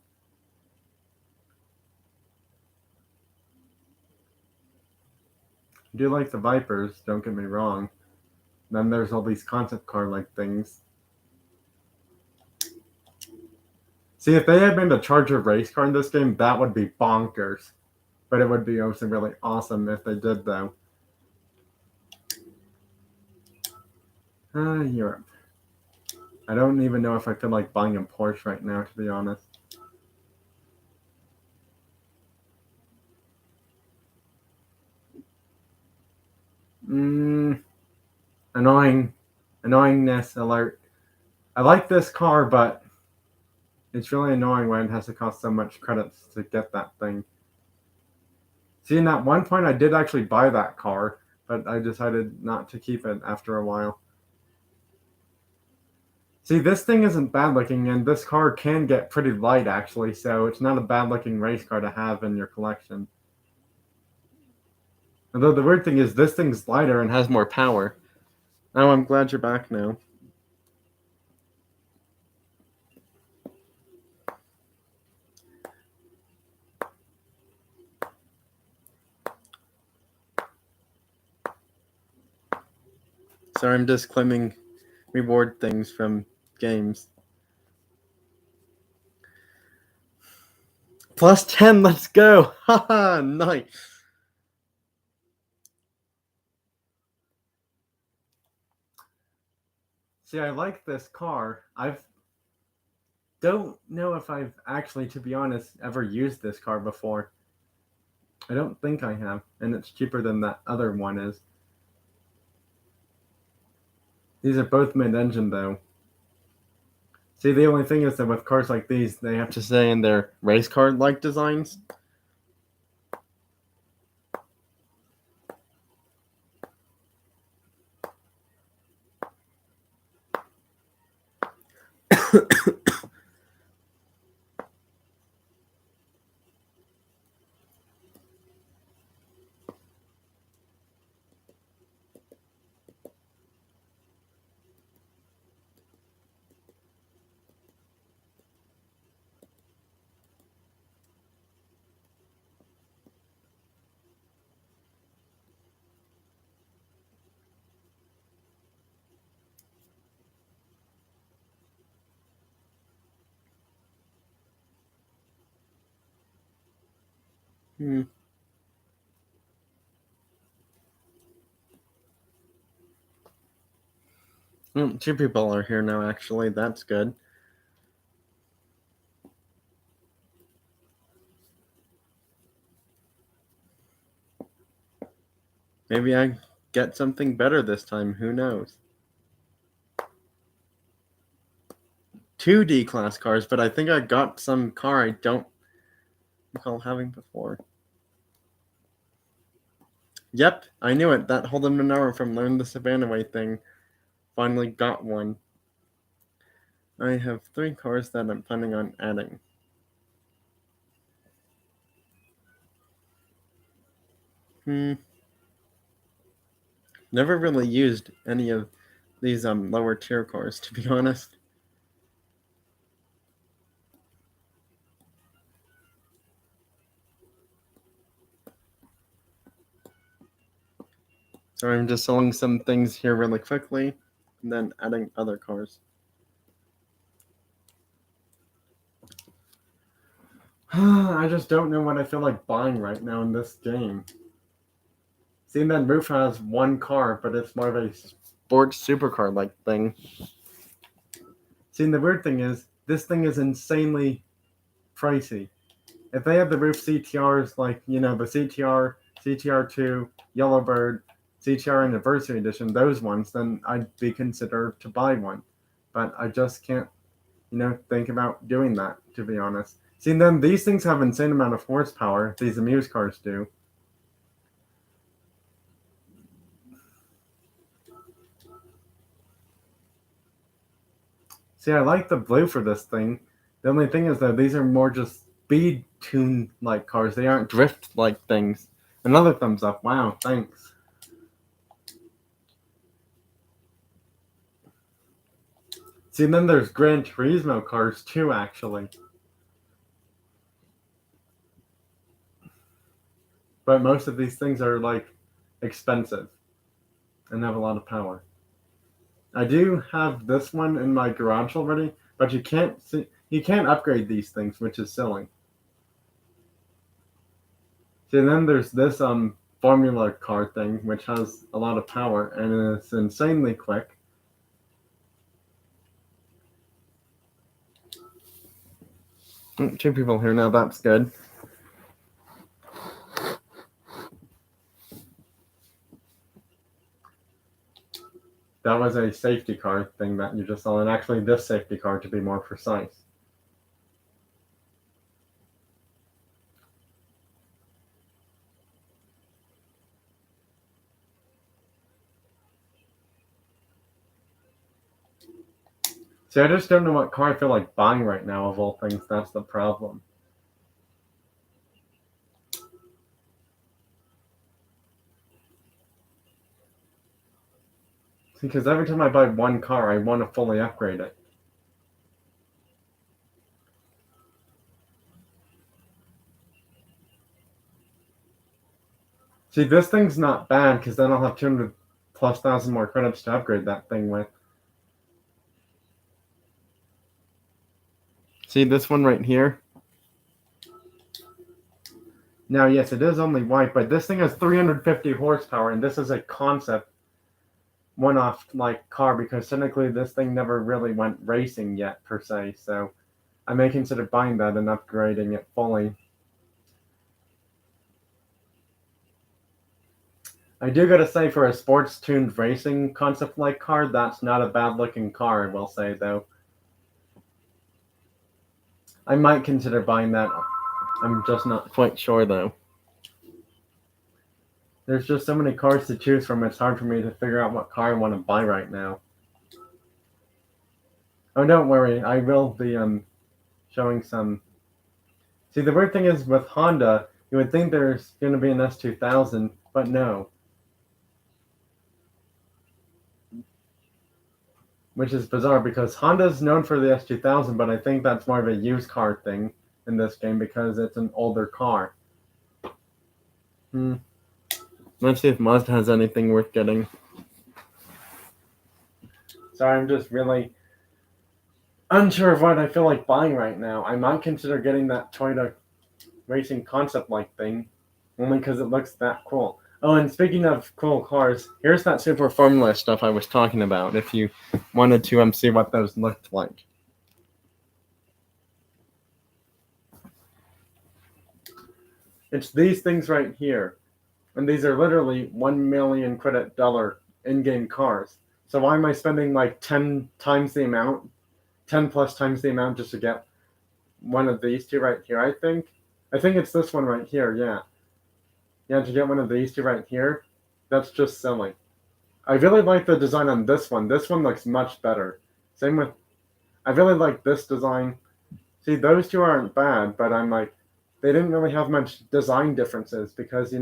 I do like the Vipers, don't get me wrong. Then there's all these concept car like things. See, if they had made a Charger race car in this game, that would be bonkers. But it would be also really awesome if they did, though. Europe. I don't even know if I feel like buying a Porsche right now, to be honest. Annoyingness alert. I like this car, but it's really annoying when it has to cost so much credits to get that thing. See, in that one point, I did actually buy that car, but I decided not to keep it after a while. See, this thing isn't bad looking, and this car can get pretty light, actually, so it's not a bad looking race car to have in your collection. Although the weird thing is, this thing's lighter and has more power. Oh, I'm glad you're back now. Sorry, I'm just claiming reward things from games. Plus 10, let's go! Haha, nice! See, I like this car. Don't know if I've actually, to be honest, ever used this car before. I don't think I have, and it's cheaper than that other one is. These are both mid-engine though. See, the only thing is that with cars like these, they have to stay in their race car-like designs. Hmm. Two people are here now, actually. That's good. Maybe I get something better this time. Who knows? 2 D-class cars, but I think I got some car I don't recall having before. Yep, I knew it. That Holden Monroe from Learn the Savannah Way thing. Finally got one. I have 3 cars that I'm planning on adding. Never really used any of these lower tier cars, to be honest. So I'm just selling some things here really quickly, and then adding other cars. I just don't know what I feel like buying right now in this game. See, that roof has 1 car, but it's more of a sports supercar-like thing. See, and the weird thing is, this thing is insanely pricey. If they had the roof CTRs like, the CTR, CTR2, Yellowbird, CTR Anniversary Edition, those ones, then I'd be considered to buy one. But I just can't, think about doing that, to be honest. See, then these things have insane amount of horsepower, these Amuse cars do. See, I like the blue for this thing. The only thing is, though, these are more just speed tune-like cars. They aren't drift-like things. Another thumbs up. Wow, thanks. See, and then there's Gran Turismo cars, too, actually. But most of these things are, expensive and have a lot of power. I do have this one in my garage already, but you can't upgrade these things, which is silly. See, and then there's this formula car thing, which has a lot of power and it's insanely quick. Two people here now, that's good. That was a safety car thing that you just saw, and actually this safety car to be more precise. See, I just don't know what car I feel like buying right now, of all things. That's the problem. Because every time I buy one car, I want to fully upgrade it. See, this thing's not bad, because then I'll have 200,000+ more credits to upgrade that thing with. See this one right here? Now, yes, it is only white, but this thing has 350 horsepower, and this is a concept one-off like car because technically this thing never really went racing yet per se. So I may consider buying that and upgrading it fully. I do gotta say, for a sports-tuned racing concept-like car, that's not a bad-looking car, I will say, though. I might consider buying that. I'm just not quite sure, though. There's just so many cars to choose from, it's hard for me to figure out what car I want to buy right now. Oh, don't worry, I will be showing some. See, the weird thing is with Honda, you would think there's going to be an S2000, but no. Which is bizarre because Honda's known for the S2000, but I think that's more of a used car thing in this game because it's an older car. Let's see if Mazda has anything worth getting. Sorry, I'm just really unsure of what I feel like buying right now. I might consider getting that Toyota racing concept-like thing, only because it looks that cool. Oh, and speaking of cool cars, here's that Super Formula stuff I was talking about, if you wanted to see what those looked like. It's these things right here. And these are literally 1 million credit dollar in-game cars. So why am I spending like 10 times the amount, 10 plus times the amount just to get one of these two right here, I think? I think it's this one right here, yeah. Yeah, to get one of these two right here, that's just silly. I really like the design on this one. This one looks much better. Same with, I really like this design. See, those two aren't bad, but I'm like, they didn't really have much design differences because,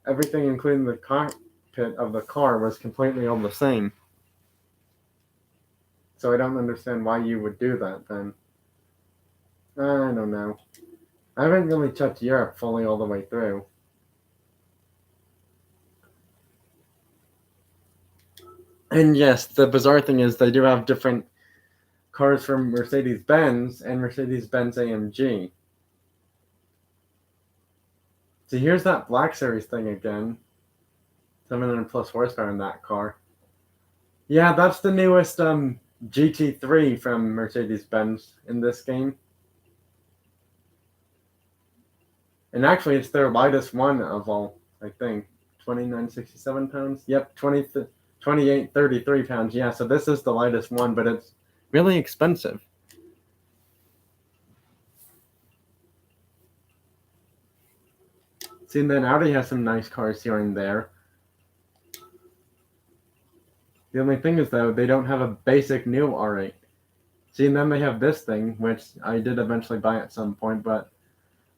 everything, including the cockpit of the car, was completely all the same. So I don't understand why you would do that then. I don't know. I haven't really checked Europe fully all the way through. And yes, the bizarre thing is they do have different cars from Mercedes-Benz and Mercedes-Benz AMG. See, here's that Black Series thing again. 700 plus horsepower in that car. Yeah, that's the newest GT3 from Mercedes-Benz in this game. And actually, it's their lightest one of all, I think. 2967 pounds? Yep, 2833 pounds. Yeah, so this is the lightest one, but it's really expensive. See, and then Audi has some nice cars here and there. The only thing is, though, they don't have a basic new R8. See, and then they have this thing, which I did eventually buy at some point, but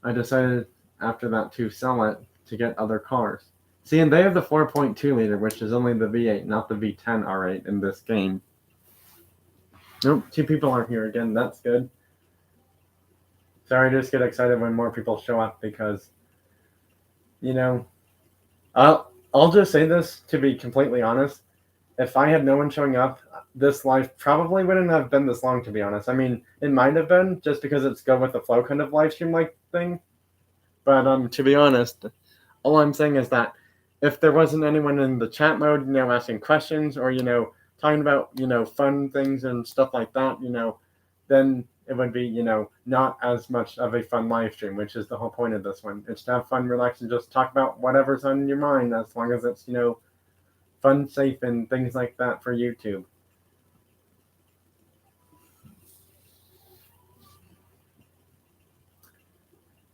I decided after that to sell it to get other cars. See, and they have the 4.2 liter, which is only the V8, not the V10 R8 in this game. Nope, 2 people are here again. That's good. Sorry, I just get excited when more people show up because, I'll just say this to be completely honest. If I had no one showing up, this live probably wouldn't have been this long, to be honest. I mean, it might have been just because it's go with the flow kind of live stream like thing. But to be honest, all I'm saying is that if there wasn't anyone in the chat mode, asking questions or, talking about, fun things and stuff like that, then it would be, not as much of a fun live stream, which is the whole point of this one. It's to have fun, relax, and just talk about whatever's on your mind as long as it's, fun, safe, and things like that for YouTube.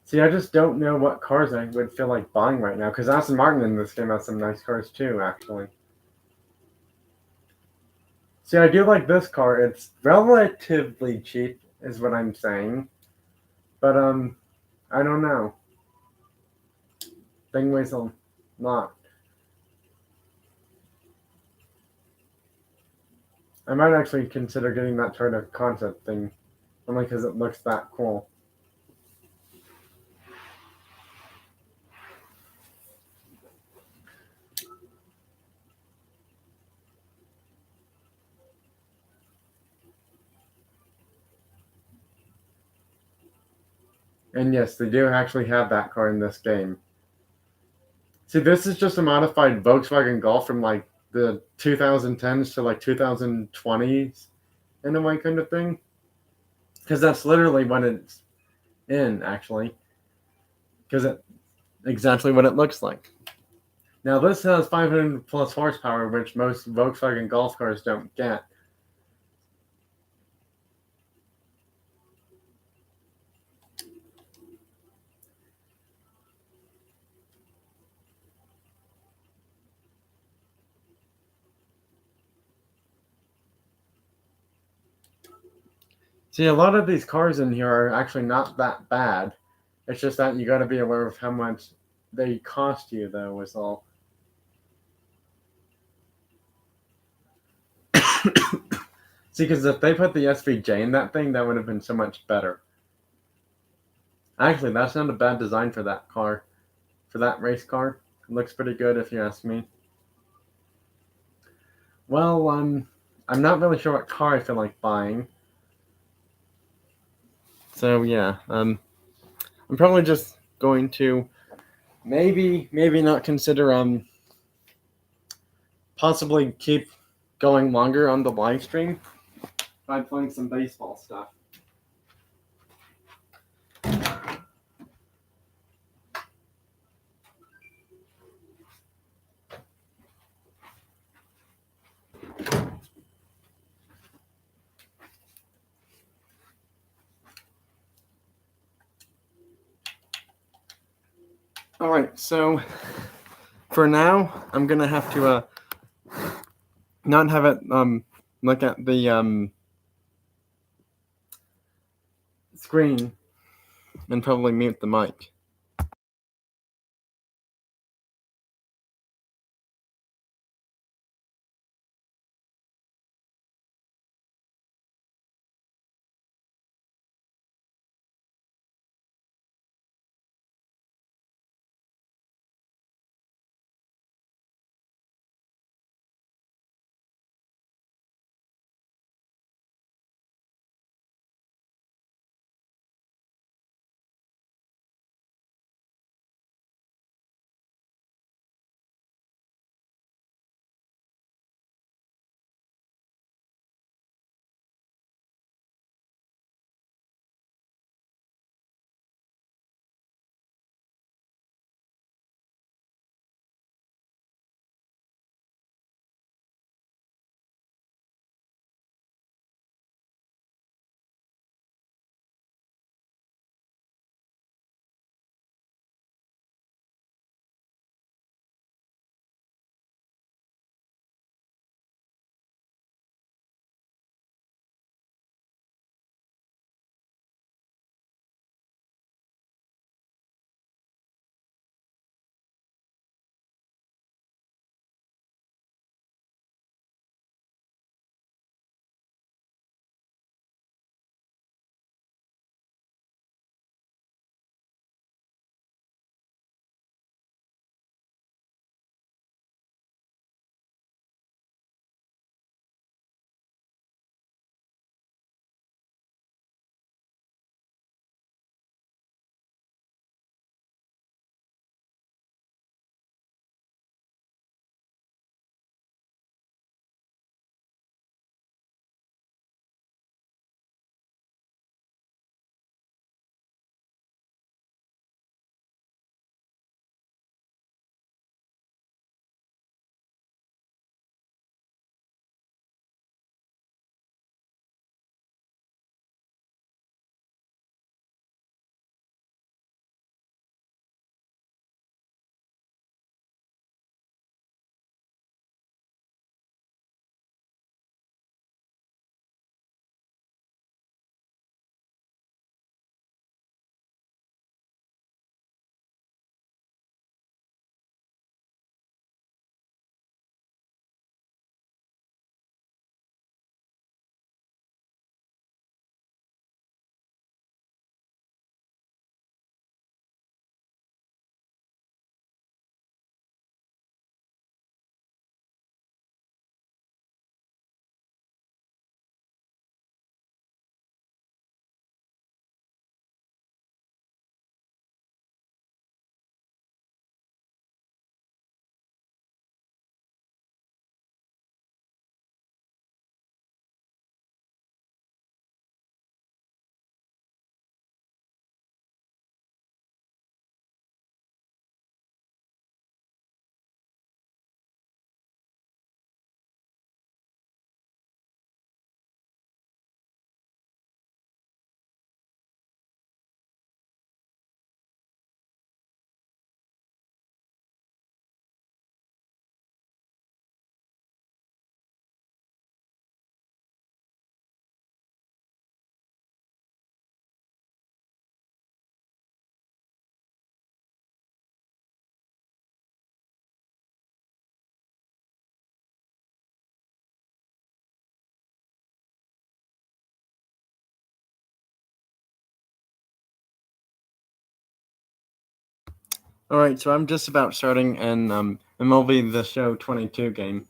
See, I just don't know what cars I would feel like buying right now, because Aston Martin in this game has some nice cars too, actually. See, I do like this car. It's relatively cheap, is what I'm saying. But, I don't know. Thing weighs a lot. I might actually consider getting that Toyota concept thing, only because it looks that cool. And yes, they do actually have that car in this game. See, this is just a modified Volkswagen Golf from like the 2010s to like 2020s in a way, kind of thing. Because that's literally what it's in, actually. Because it's exactly what it looks like. Now, this has 500 plus horsepower, which most Volkswagen Golf cars don't get. See, a lot of these cars in here are actually not that bad. It's just that you got to be aware of how much they cost you, though, is all. See, because if they put the SVJ in that thing, that would have been so much better. Actually, that's not a bad design for that car, for that race car. It looks pretty good, if you ask me. Well, I'm not really sure what car I feel like buying. So yeah, I'm probably just going to maybe not consider possibly keep going longer on the live stream by playing some baseball stuff. All right, so for now, I'm gonna have to not have it look at the screen and probably mute the mic. All right, so I'm just about starting an MLB The Show 22 game.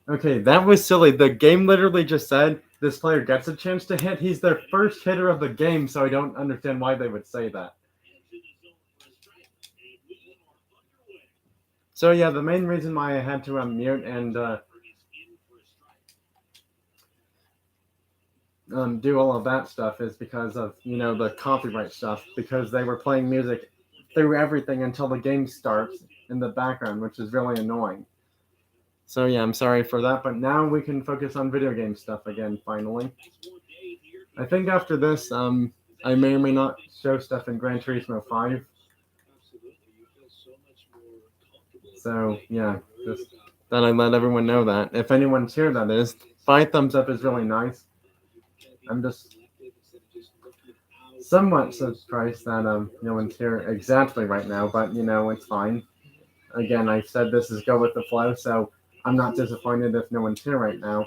Okay, that was silly. The game literally just said this player gets a chance to hit. He's their first hitter of the game, so I don't understand why they would say that. So yeah, the main reason why I had to mute and do all of that stuff is because of the copyright stuff. Because they were playing music through everything until the game starts in the background, which is really annoying. So yeah, I'm sorry for that, but now we can focus on video game stuff again. Finally, I think after this, I may or may not show stuff in Gran Turismo 5. So yeah, just that I let everyone know that. If anyone's here, that is, 5 thumbs up is really nice. I'm just somewhat surprised that no one's here exactly right now, but it's fine. Again, I said this is go with the flow, so I'm not disappointed if no one's here right now.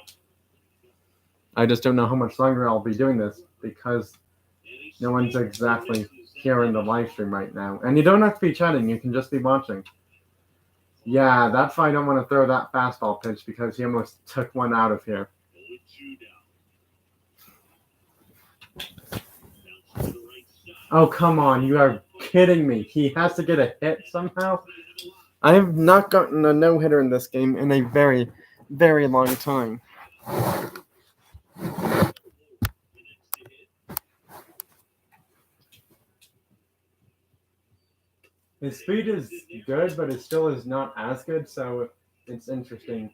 I just don't know how much longer I'll be doing this because no one's exactly here in the live stream right now. And you don't have to be chatting, you can just be watching. Yeah, that's why I don't want to throw that fastball pitch because he almost took one out of here. Oh, come on. You are kidding me. He has to get a hit somehow? I have not gotten a no-hitter in this game in a very, very long time. His speed is good, but it still is not as good, so it's interesting.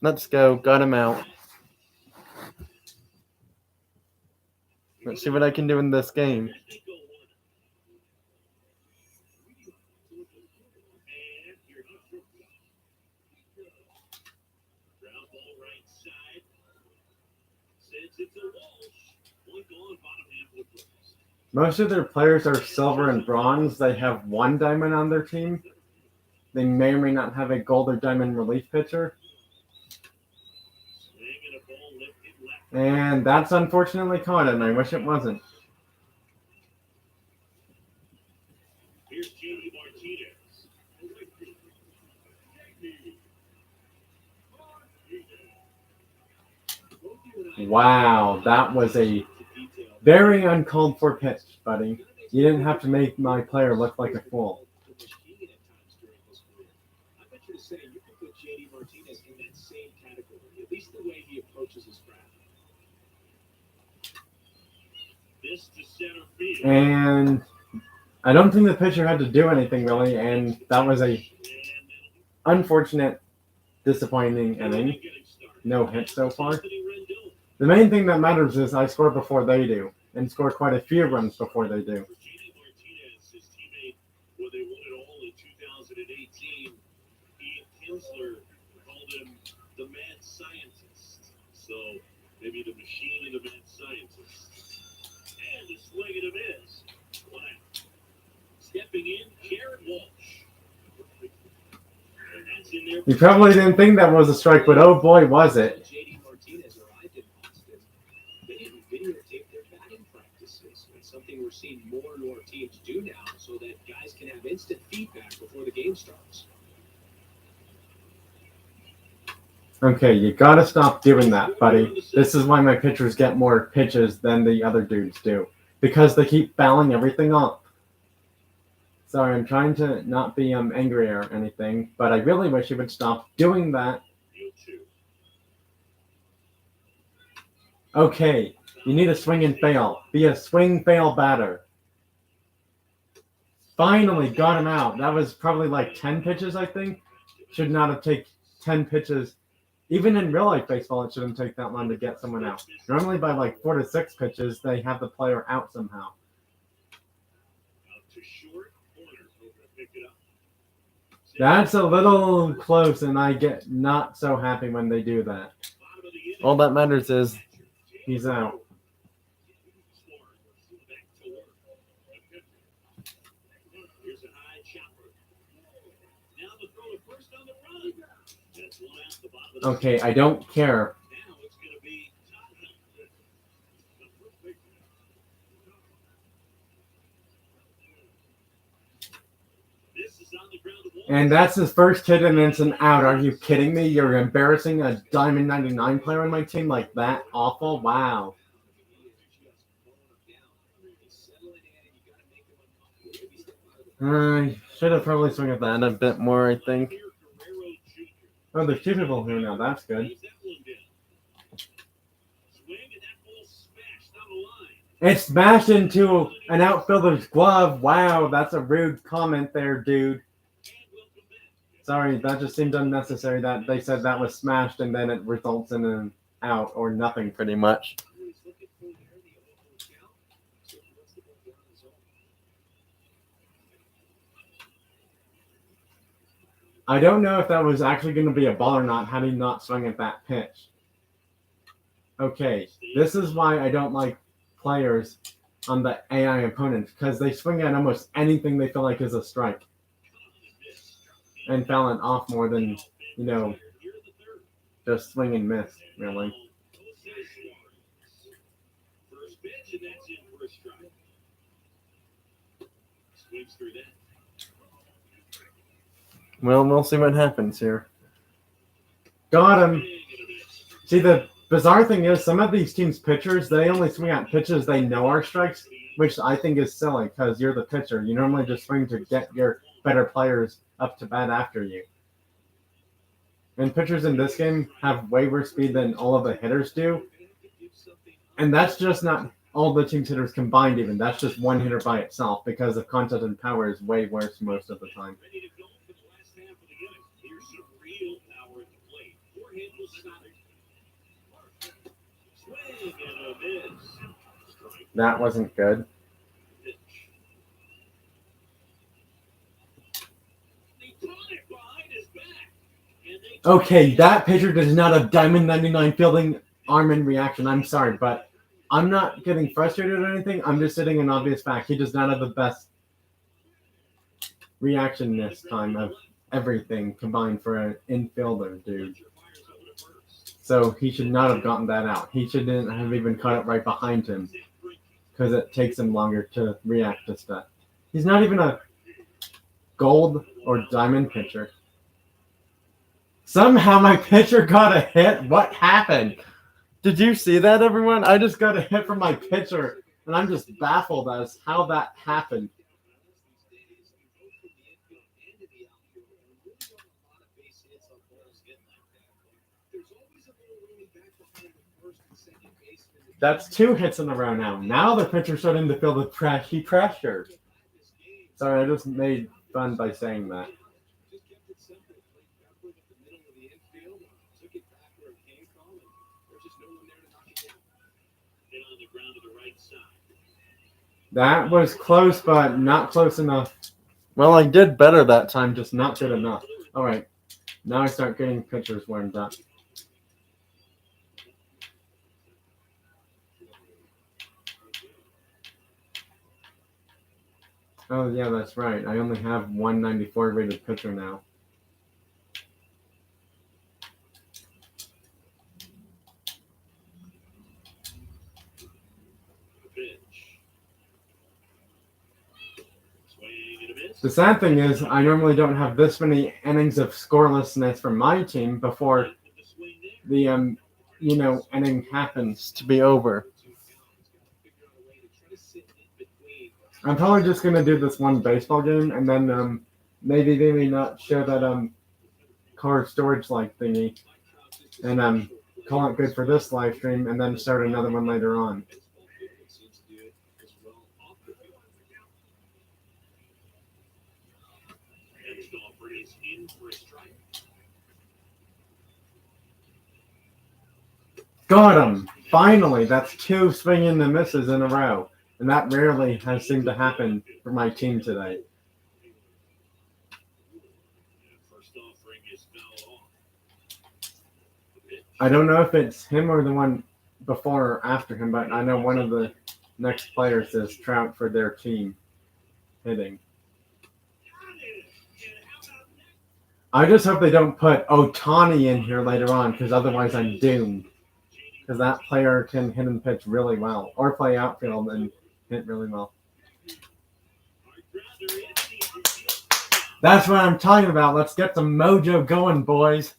Let's go. Got him out. Let's see what I can do in this game. Most of their players are silver and bronze. They have 1 diamond on their team. They may or may not have a gold or diamond relief pitcher. And that's unfortunately caught, and I wish it wasn't. Wow, that was a very uncalled for pitch, buddy. You didn't have to make my player look like a fool. And I don't think the pitcher had to do anything really, and that was a unfortunate, disappointing inning. No hit so far. The main thing that matters is I score before they do, and score quite a few runs before they do. Maybe the machine and the mad scientist. And a swing and a miss. Stepping in, Jared Walsh. You probably didn't think that was a strike, but oh boy, was it. JD Martinez arrived in Boston. They didn't videotape their batting practices. It's something we're seeing more and more teams do now so that guys can have instant feedback before the game starts. Okay, you gotta stop doing that, buddy. This is why my pitchers get more pitches than the other dudes do. Because they keep fouling everything up. Sorry, I'm trying to not be angry or anything, but I really wish you would stop doing that. Okay, you need a swing and fail. Be a swing fail batter. Finally got him out. That was probably like 10 pitches, I think. Should not have taken 10 pitches. Even in real life baseball, it shouldn't take that long to get someone out. Normally by like 4 to 6 pitches, they have the player out somehow. That's a little close, and I get not so happy when they do that. All that matters is he's out. Okay, I don't care. And that's his first hit and it's an out. Are you kidding me? You're embarrassing a Diamond 99 player on my team like that? Awful? Wow. I should have probably swung at that a bit more, I think. Oh, there's two people here now. That's good. It smashed into an outfielder's glove. Wow, that's a rude comment there, dude. Sorry, that just seemed unnecessary that they said that was smashed and then it results in an out or nothing pretty much. I don't know if that was actually going to be a ball or not had he not swung at that pitch. Okay, this is why I don't like players on the AI opponents because they swing at almost anything they feel like is a strike and foul it off more than, just swing and miss, really. Well, we'll see what happens here. Got him. See, the bizarre thing is some of these teams' pitchers, they only swing at pitches they know are strikes, which I think is silly because you're the pitcher. You normally just swing to get your better players up to bat after you. And pitchers in this game have way worse speed than all of the hitters do. And that's just not all the team's hitters combined even. That's just one hitter by itself because the contact and power is way worse most of the time. That wasn't good. Okay, that pitcher does not have Diamond 99 fielding arm and reaction. I'm sorry, but I'm not getting frustrated or anything. I'm just stating an obvious fact. He does not have the best reaction this time of everything combined for an infielder, dude. So he should not have gotten that out. He shouldn't have even caught it right behind him because it takes him longer to react to stuff. He's not even a gold or diamond pitcher. Somehow my pitcher got a hit. What happened? Did you see that, everyone? I just got a hit from my pitcher, and I'm just baffled as how that happened. That's two hits in a row now. Now the pitcher's starting to feel the pressure. Sorry, I just made fun by saying that. That was close, but not close enough. Well, I did better that time, just not good enough. All right, now I start getting pitchers warmed up. Oh, yeah, that's right. I only have 194 rated pitcher now. The sad thing is, I normally don't have this many innings of scorelessness from my team before the inning happens to be over. I'm probably just gonna do this one baseball game and then maybe not show that car storage like thingy and call it good for this live stream and then start another one later on. Got him! Finally, that's two swinging and misses in a row. And that rarely has seemed to happen for my team today. I don't know if it's him or the one before or after him, but I know one of the next players is Trout for their team hitting. I just hope they don't put Otani in here later on, because otherwise I'm doomed. Because that player can hit and pitch really well, or play outfield and hit really well. That's what I'm talking about. Let's get some mojo going, boys.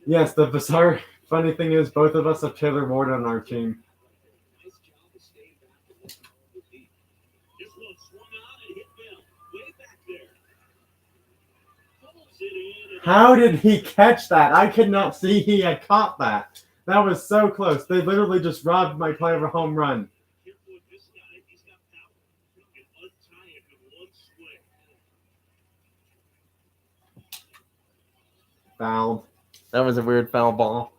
Yes, the bizarre, funny thing is both of us have Taylor Ward on our team. How did he catch that? I could not see he had caught that. That was so close. They literally just robbed my play of a home run. Fouled. That was a weird foul ball.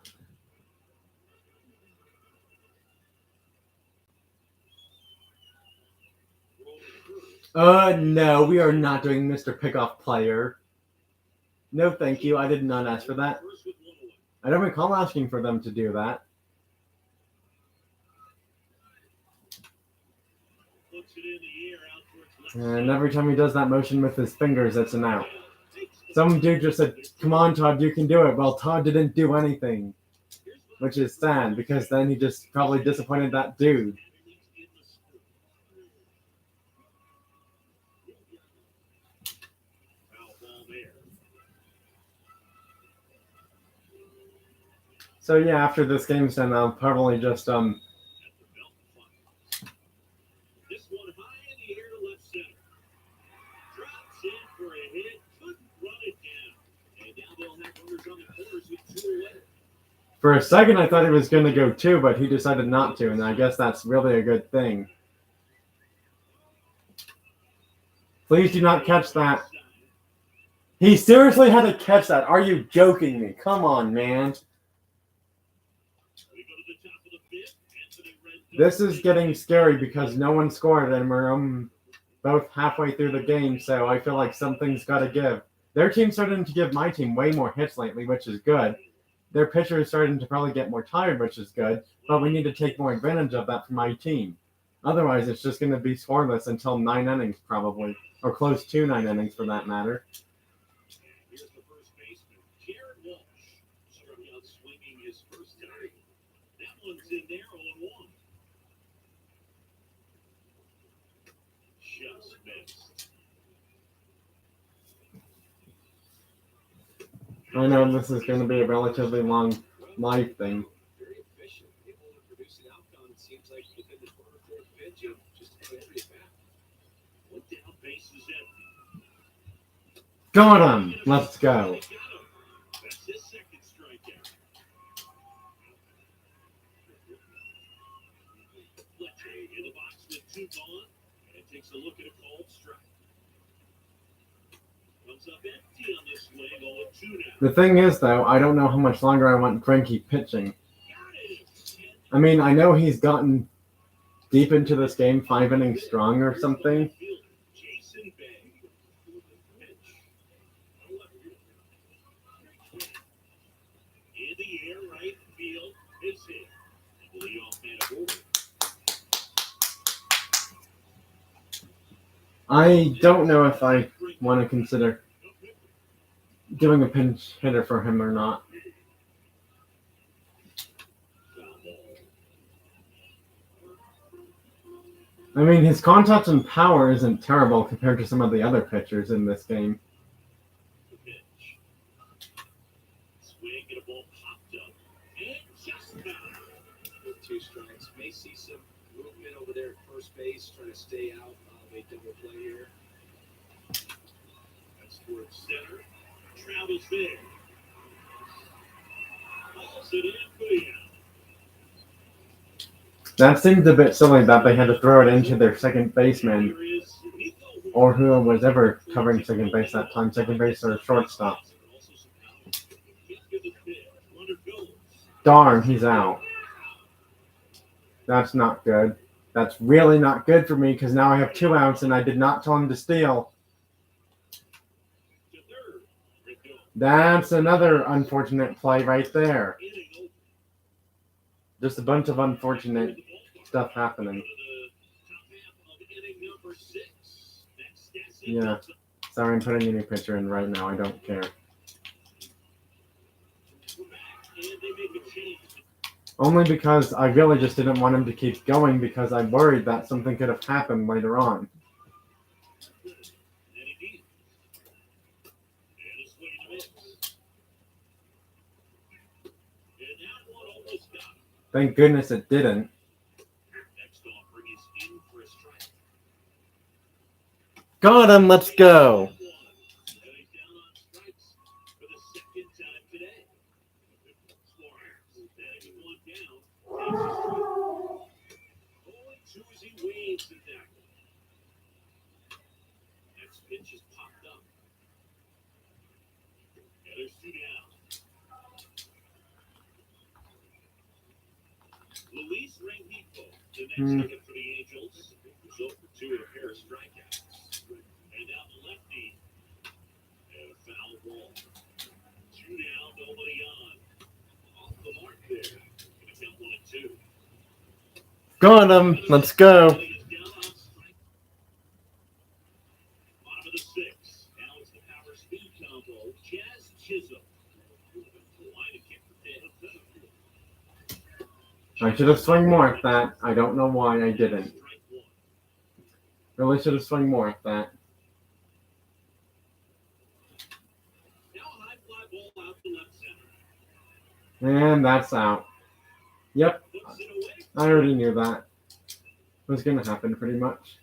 No, we are not doing Mr. Pickoff Player. No, thank you. I did not ask for that. I don't recall asking for them to do that. And every time he does that motion with his fingers, it's an out. Some dude just said, "Come on, Todd, you can do it." Well, Todd didn't do anything, which is sad because then he just probably disappointed that dude. So yeah, after this game's done, I'll probably just For a second, I thought he was going to go 2, but he decided not to, and I guess that's really a good thing. Please do not catch that. He seriously had to catch that. Are you joking me? Come on, man. This is getting scary because no one scored, and we're both halfway through the game, so I feel like something's got to give. Their team's starting to give my team way more hits lately, which is good. Their pitcher is starting to probably get more tired, which is good, but we need to take more advantage of that for my team. Otherwise, it's just going to be scoreless until 9 innings, probably, or close to 9 innings for that matter. I know this is going to be a relatively long live thing. Got him! Let's go. The thing is, though, I don't know how much longer I want Greinke pitching. I mean, I know he's gotten deep into this game, 5 innings strong or something. I don't know if I want to consider doing a pinch hitter for him or not. I mean, his contact and power isn't terrible compared to some of the other pitchers in this game. Two strikes. May see some movement over there at first base, trying to stay out of a double play here. That's towards center. Travels there. That seems a bit silly that they had to throw it into their second baseman, or who was ever covering second base that time, second base or shortstop. Darn, he's out. That's not good. That's really not good for me because now I have 2 outs and I did not tell him to steal. That's another unfortunate play right there. Just a bunch of unfortunate stuff happening. Yeah. Sorry, I'm putting a new picture in right now. I don't care. Only because I really just didn't want him to keep going because I'm worried that something could have happened later on. Thank goodness it didn't. Got him, let's go. Hmm. Got him, let's go. I should have swung more at that. I don't know why I didn't. Really should have swung more at that. And that's out. Yep. I already knew that was going to happen pretty much.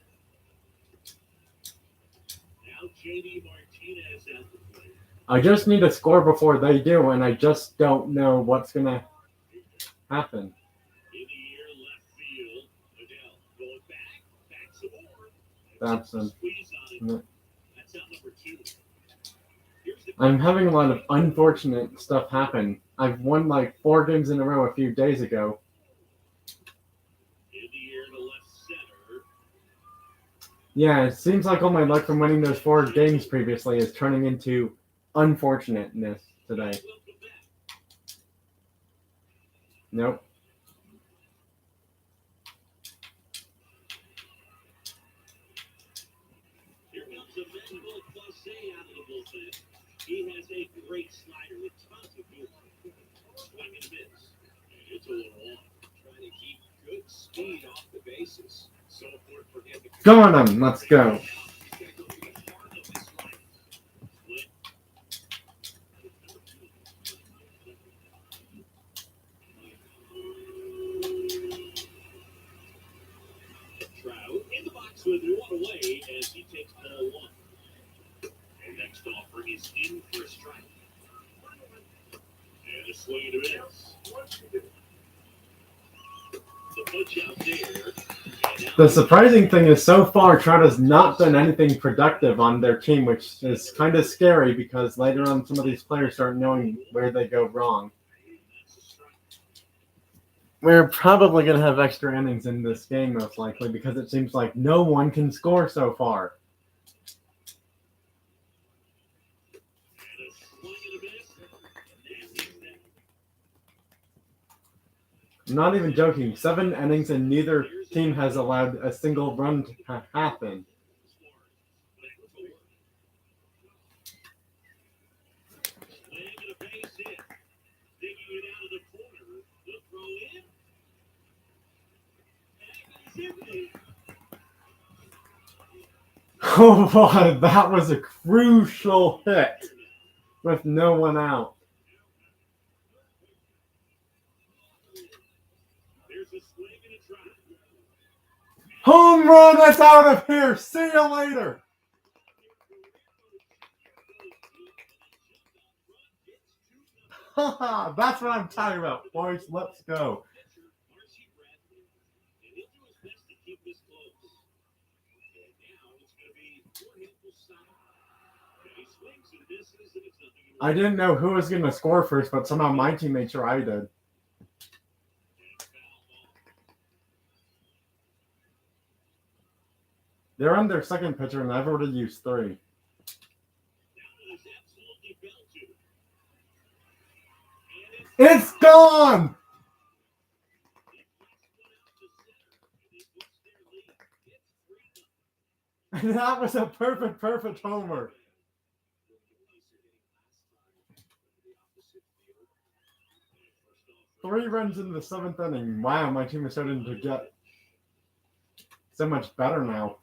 I just need a score before they do, and I just don't know what's going to happen. That's I'm having a lot of unfortunate stuff happen. I've won like 4 games in a row a few days ago. Yeah, it seems like all my luck from winning those 4 games previously is turning into unfortunateness today. Nope. He has a great slider with tons of movement. Swing and miss. It's a little on. Trying to keep good speed off the bases. So important for him to Go on him. Let's go. Trout in the box with one away as he takes ball 1. And next offering is in for a strike. And a swing and a miss. The punch out there. The surprising thing is so far Trout has not done anything productive on their team, which is kind of scary because later on some of these players start knowing where they go wrong. We're probably going to have extra innings in this game most likely because it seems like no one can score so far. I'm not even joking. 7 innings and neither team has allowed a single run to happen. Oh boy, that was a crucial hit with no one out. Home run, that's out of here. See you later. That's what I'm talking about, boys. Let's go. I didn't know who was going to score first, but somehow my team made sure I did. They're on their second pitcher, and I've already used 3. It's gone! That was a perfect homer. 3 runs in the 7th inning. Wow, my team is starting to get so much better now.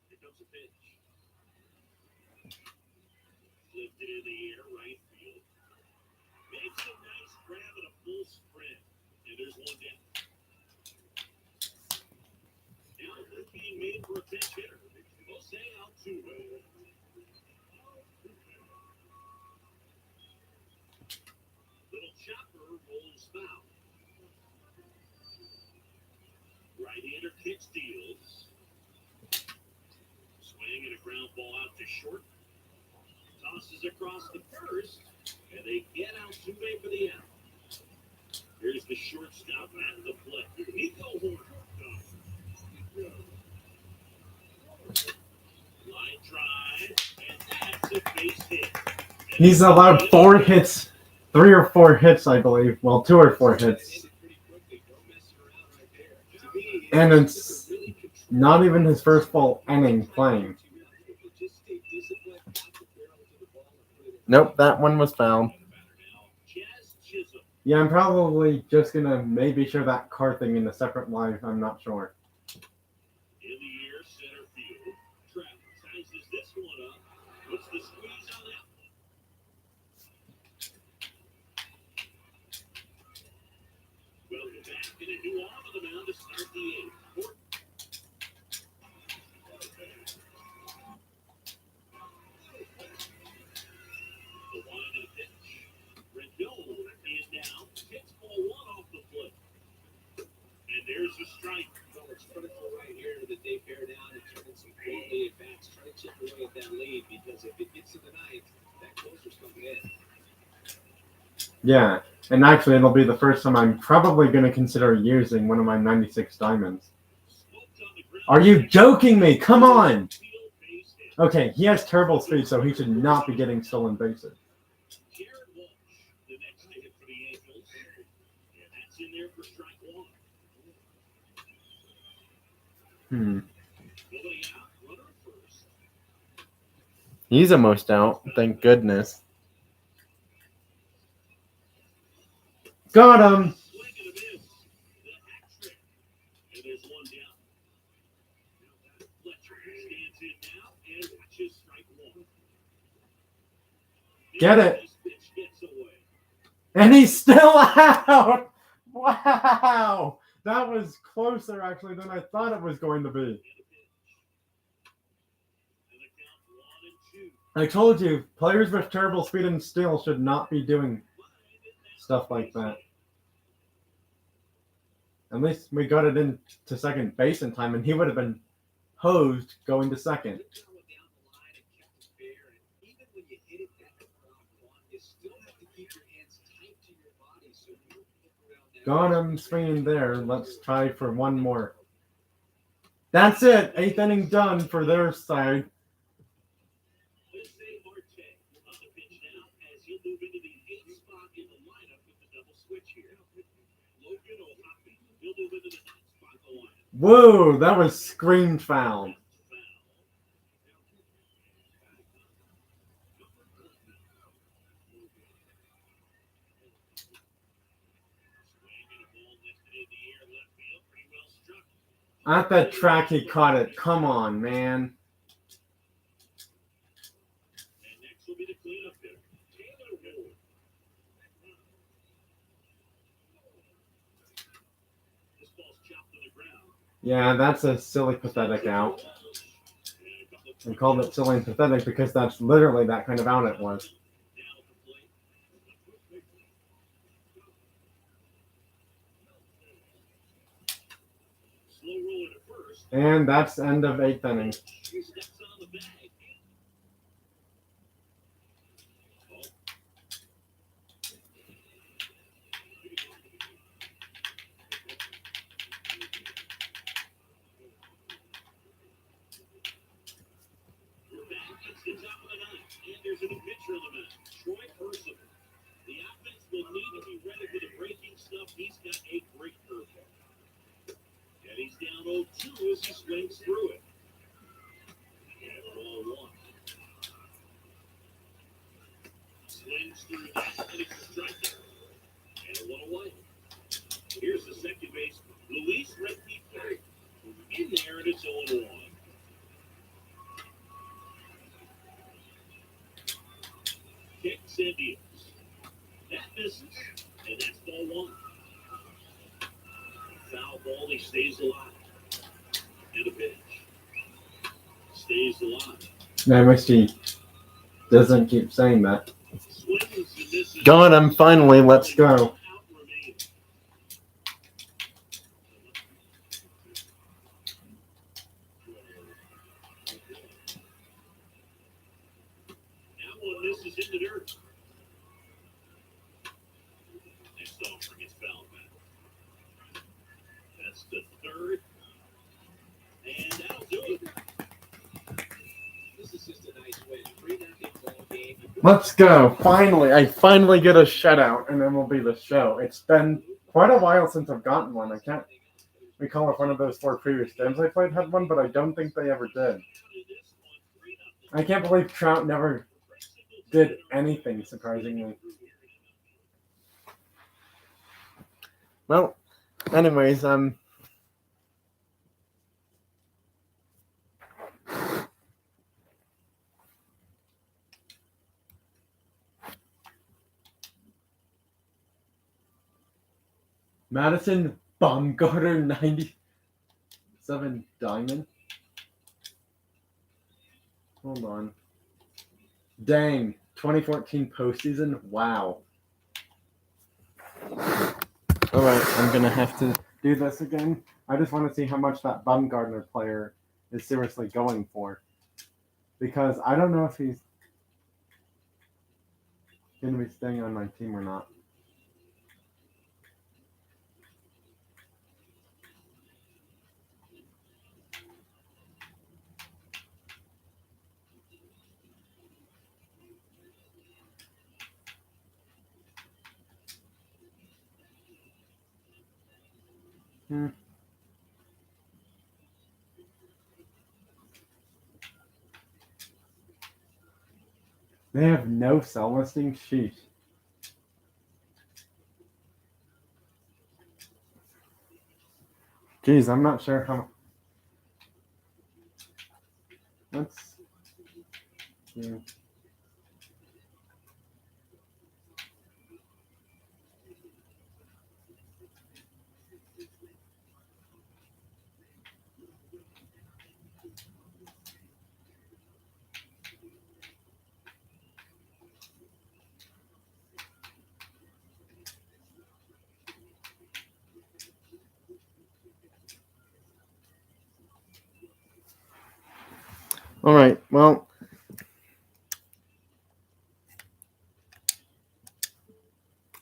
Here comes a pitch. Lifted in the air, right field. Makes a nice grab and a full sprint. And there's one down. Now they're being made for a pinch hitter. Jose Altuve. Little chopper rolls foul. Right-hander kick steals. Swing and a ground ball out to short. Tosses across the first, and they get Altuve for the out. Here's the shortstop at the plate. Nico Horner. Line drive, and that's a base hit. He's allowed 4 hits, 3 or 4 hits, I believe. Well, 2 or 4 hits. And it's not even his first full inning playing. Nope, that one was fouled. Yeah, I'm probably just gonna maybe show that card thing in a separate live. I'm not sure. In the air, center field. Travis sizes this one up. What's the squeeze on that one? Welcome back, and a new arm on the mound to start the 8th. The line of the pitch. Rendon is down. Hits ball 1 off the plate. And there's a strike. Well, it's critical right here that they bear down and turn in some quality at bats, try to chip away at that lead, because if it gets to the 9th, that closer's coming in. Yeah, and actually it'll be the first time I'm probably going to consider using one of my 96 diamonds. Are you joking me? Come on! Okay, he has terrible speed, so he should not be getting stolen bases. Jared Walsh, the next to hit for the Angels. And that's in there for strike 1. Nobody out, runner at first. He's almost out, thank goodness. Got him! Swing and a miss. The hat trick. And there's one down. Fletcher stands in now and watches strike 1. Get it. This pitch gets away. And he's still out! Wow! That was closer, actually, than I thought it was going to be. And a count 1 and 2. I told you, players with terrible speed and steal should not be doing stuff like that. At least we got it into second base in time, and he would have been hosed going to second. Good job down the line and kept it fair. And even when you hit it that one, you still have to keep your hands tight to your body so you don't look around that. Got him swinging there. Let's try for one more. That's it. 8th inning done for their side. Jose Marte on the pitch now as he'll move into the 8th spot in the lineup with the double switch here. Logan O'Hoppe, he'll move into the 9th spot in the lineup. Whoa, that was screen foul. At that track, he caught it. Come on, man. And next will be the cleanup hitter, Taylor Ward. This ball's chopped to the ground. Yeah, that's a silly, pathetic out. I called it silly and pathetic because that's literally that kind of out it was. Slow roller to first. And that's the end of 8th inning. He steps on the bag. We're back. It's the top of the 9th, and there's a new pitcher on the mound, Troy Percival. The offense will need to be ready for the breaking stuff. He's got a great curveball. And he's down 0-2 as he finally stays alive. And a pitch. Stays alive. I wish he doesn't keep saying that. Swings and misses. Got him finally. Let's go. Out remains. That one misses in the dirt. Next offering is foul back. That's the third. And that'll do it. This is just a nice win. 3-0 ball game. Let's go. Finally. I finally get a shutout, and then we'll be the show. It's been quite a while since I've gotten one. I can't recall if one of those 4 previous games I played had one, but I don't think they ever did. I can't believe Trout never did anything, surprisingly. Well, anyways, Madison Bumgarner 97 diamond. Hold on. Dang, 2014 postseason. Wow. All right, I'm gonna have to do this again. I just want to see how much that Bumgarner player is seriously going for, because I don't know if he's gonna be staying on my team or not. They have no sell listing. Sheesh. Geez, I'm not sure how. Let's. Yeah. All right. Well,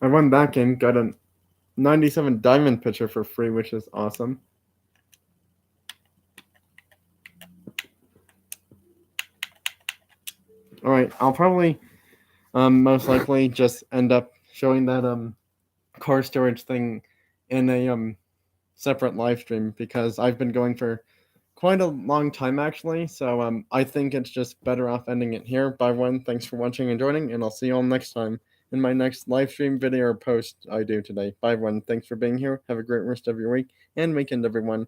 I won that game. Got a 97 diamond pitcher for free, which is awesome. All right. I'll probably, most likely, just end up showing that car storage thing in a separate live stream, because I've been going for quite a long time actually. So I think it's just better off ending it here. Bye everyone. Thanks for watching and joining, and I'll see you all next time in my next live stream video or post I do today. Bye everyone. Thanks for being here. Have a great rest of your week and weekend, everyone.